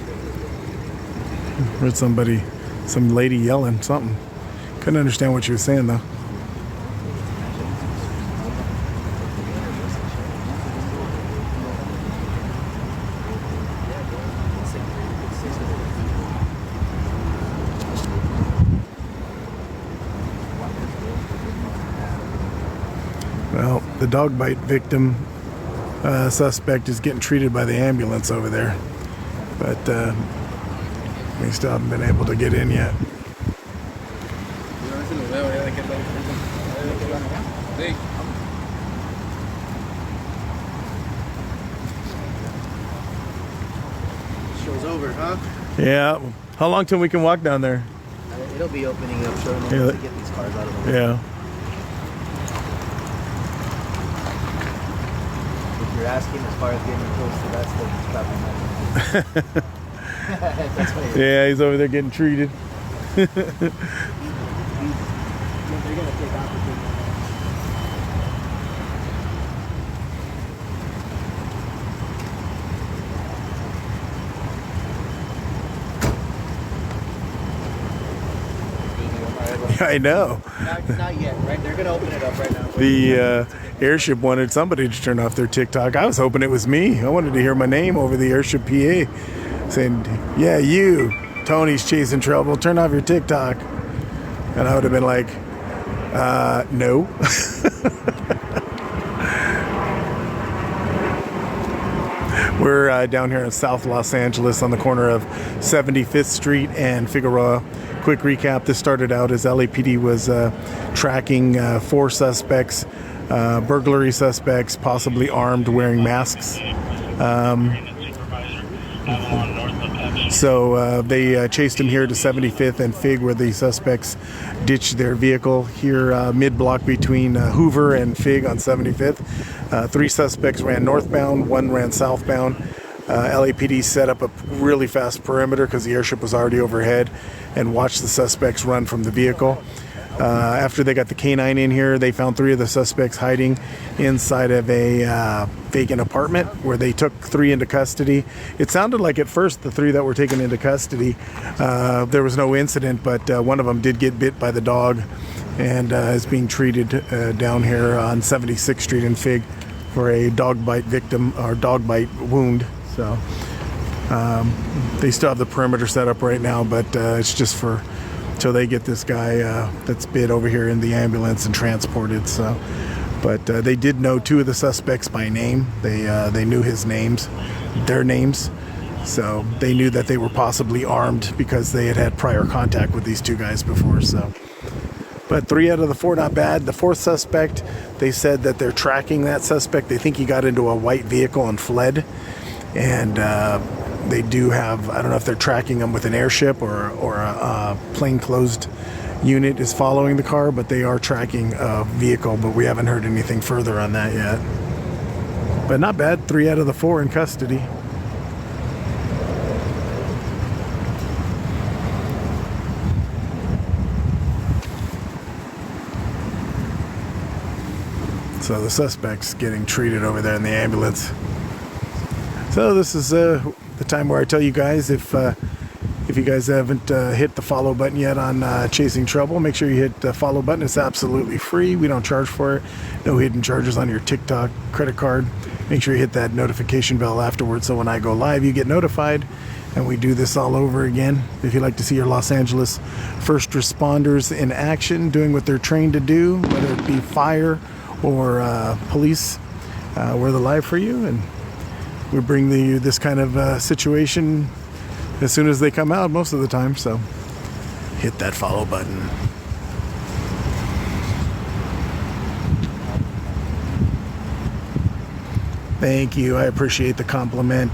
Heard some lady yelling something. Couldn't understand what she was saying though. The dog bite victim suspect is getting treated by the ambulance over there, but we still haven't been able to get in yet. Show's over, huh? Yeah. How long till we can walk down there? It'll be opening up shortly to get these cars out of the way. Yeah. If you're asking as far as getting close to that stuff, it's probably not. That's what Yeah, he's over there getting treated. they're gonna take opportunity. I know. Not yet, right? They're gonna open it up right now. The airship wanted somebody to turn off their TikTok. I was hoping it was me. I wanted to hear my name over the airship PA saying, "Yeah, you, Tony's chasing trouble. Turn off your TikTok." And I would have been like, no. We're down here in South Los Angeles on the corner of 75th Street and Figueroa. Quick recap, this started out as LAPD was tracking 4 suspects, burglary suspects, possibly armed, wearing masks. So they chased him here to 75th and Fig, where the suspects ditched their vehicle here mid-block between Hoover and Fig on 75th. 3 suspects ran northbound, 1 ran southbound. LAPD set up a really fast perimeter because the airship was already overhead and watched the suspects run from the vehicle. After they got the canine in here, they found 3 of the suspects hiding inside of a vacant apartment where they took 3 into custody. It sounded like at first the 3 that were taken into custody, there was no incident, but one of them did get bit by the dog and is being treated down here on 76th Street in Fig for a dog bite victim or dog bite wound. So they still have the perimeter set up right now, but it's just for till they get this guy that's bit over here in the ambulance and transported. So, but they did know 2 of the suspects by name. They knew their names, so they knew that they were possibly armed because they had had prior contact with these 2 guys before. So, but 3 out of the 4 not bad. The 4th suspect, they said that they're tracking that suspect. They think he got into a white vehicle and fled, and they do have, I don't know if they're tracking him with an airship or a plainclothes unit is following the car, but they are tracking a vehicle, but we haven't heard anything further on that yet. But not bad, 3 out of the 4 in custody. So the suspect's getting treated over there in the ambulance. So this is the time where I tell you guys, if you guys haven't hit the follow button yet on Chasing Trouble, make sure you hit the follow button. It's absolutely free. We don't charge for it. No hidden charges on your TikTok credit card. Make sure you hit that notification bell afterwards so when I go live you get notified, and we do this all over again. If you'd like to see your Los Angeles first responders in action doing what they're trained to do, whether it be fire or police, we're the live for you, and we bring you this kind of situation as soon as they come out most of the time. So hit that follow button. Thank you. I appreciate the compliment.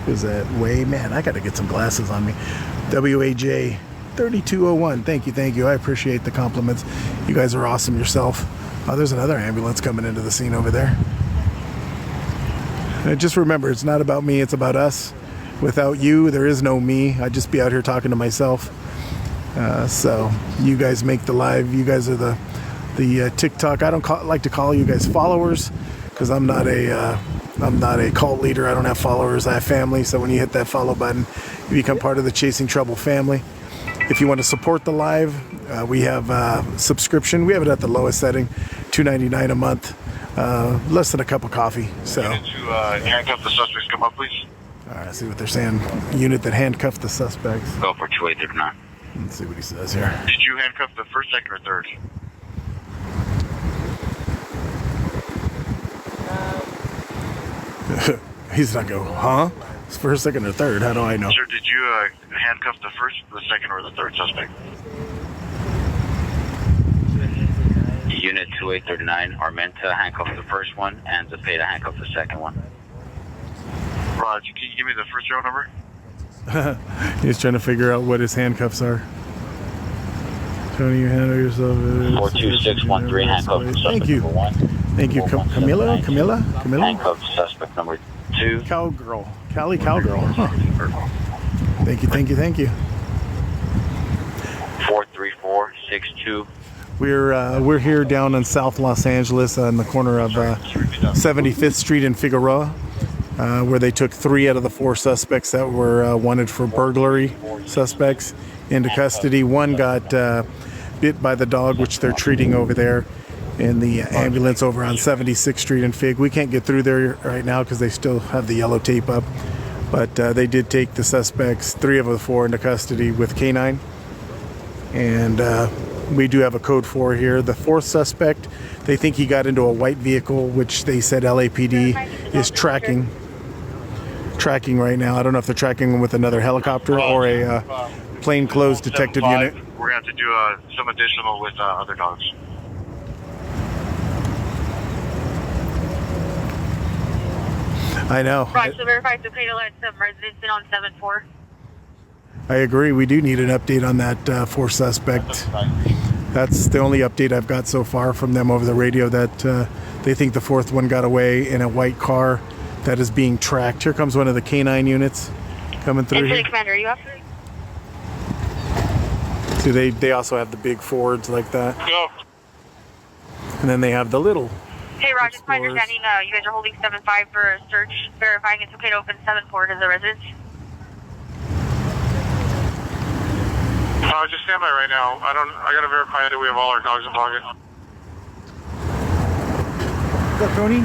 Who's that? Way, man, I got to get some glasses on me. WAJ 3201. Thank you. I appreciate the compliments. You guys are awesome yourself. Oh, there's another ambulance coming into the scene over there. And just remember, it's not about me, it's about us. Without you, there is no me. I'd just be out here talking to myself. So you guys make the live. You guys are the TikTok. I don't like to call you guys followers because I'm not a cult leader. I don't have followers. I have family. So when you hit that follow button, you become part of the Chasing Trouble family. If you want to support the live, we have subscription. We have it at the lowest setting, $2.99 a month. Less than a cup of coffee. So. Unit to handcuff the suspects, come up, please. All right, see what they're saying. Unit that handcuffed the suspects. Go for 289. Let's see what he says here. Did you handcuff the first, second, or third? He's not go, huh? It's first, second, or third. How do I know? Sir, did you handcuff the first, the second, or the third suspect? Unit 2839 are meant to handcuff the first one and to pay to handcuff the second one. Raj, can you give me the first row number? He's trying to figure out what his handcuffs are. Tony, you handle yourself. 42613 handcuff suspect Thank you. number 1. Thank you, Camilla. Handcuff suspect number 2. Cowgirl. Cali Cowgirl. Huh. Thank you. 43462. We're here down in South Los Angeles on the corner of 75th Street and Figueroa, where they took 3 out of the 4 suspects that were wanted for burglary suspects into custody. One got bit by the dog, which they're treating over there in the ambulance over on 76th Street and Fig. We can't get through there right now because they still have the yellow tape up, but they did take the suspects, 3 of the 4, into custody with K9. And we do have a code 4 here. The 4th suspect, they think he got into a white vehicle, which they said LAPD is tracking right now. I don't know if they're tracking him with another helicopter or a plainclothes detective unit. We're going to have to do some additional with other dogs. I know. Right, so verify it's okay to let some residents in on 7-4. I agree. We do need an update on that 4 suspect. That's the only update I've got so far from them over the radio, that they think the 4th one got away in a white car that is being tracked. Here comes one of the K9 units coming through here. Incident Commander, are you up? See, they also have the big Fords like that. Go. And then they have the little. Hey, Roger, it's my understanding you guys are holding 7-5 for a search, verifying it's okay to open 7-4 to the residents. Just stand by right now. I gotta verify that we have all our dogs in pocket. What's up, Tony?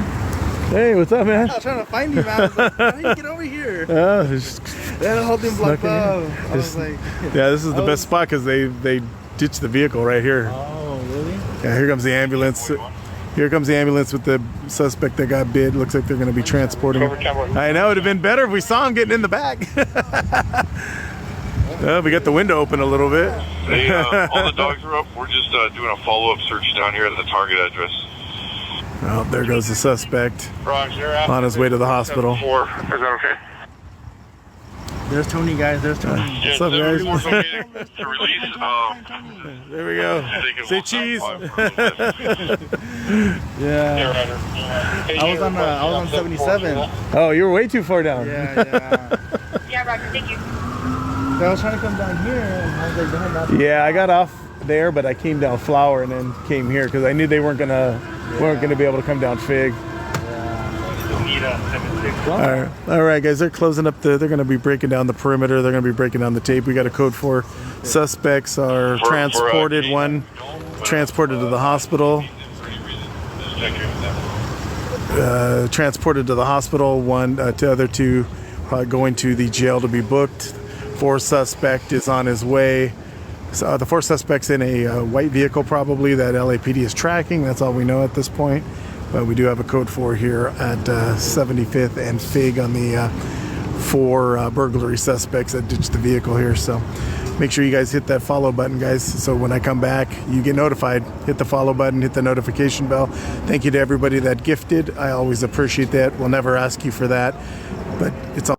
Hey, what's up, man? I was trying to find you, man. I was like, how do you get over here? Just That whole thing blocked off. I was like, yeah, this is the best spot because they ditched the vehicle right here. oh, really? Yeah, here comes the ambulance. Here comes the ambulance with the suspect that got bit. Looks like they're going to be transporting him. I know, it would have been better if we saw him getting in the back. We got the window open a little bit. Hey, all the dogs are up. We're just doing a follow-up search down here at the target address. Oh, there goes the suspect Roger, on his way to the hospital. 4. Is that okay? There's Tony, guys. There's Tony. What's up, guys? To release, There we go. Say cheese. Yeah. I was on 77. Oh, you were way too far down. Yeah. Yeah, Roger, thank you. I was trying to come down here, and I was like, damn, that's Yeah, I got off there, but I came down Flower and then came here because I knew they weren't gonna be able to come down Fig. All right, guys, they're closing up they're going to be breaking down the perimeter. They're going to be breaking down the tape. We got a code 4 suspects are transported. One transported to the hospital. Transported to the hospital. One, the other 2 going to the jail to be booked. 4th suspect is on his way. So, the 4th suspect's in a white vehicle probably that LAPD is tracking. That's all we know at this point. But we do have a code 4 here at 75th and Fig on the 4 burglary suspects that ditched the vehicle here. So make sure you guys hit that follow button, guys, so when I come back, you get notified. Hit the follow button, hit the notification bell. Thank you to everybody that gifted. I always appreciate that. We'll never ask you for that, but it's all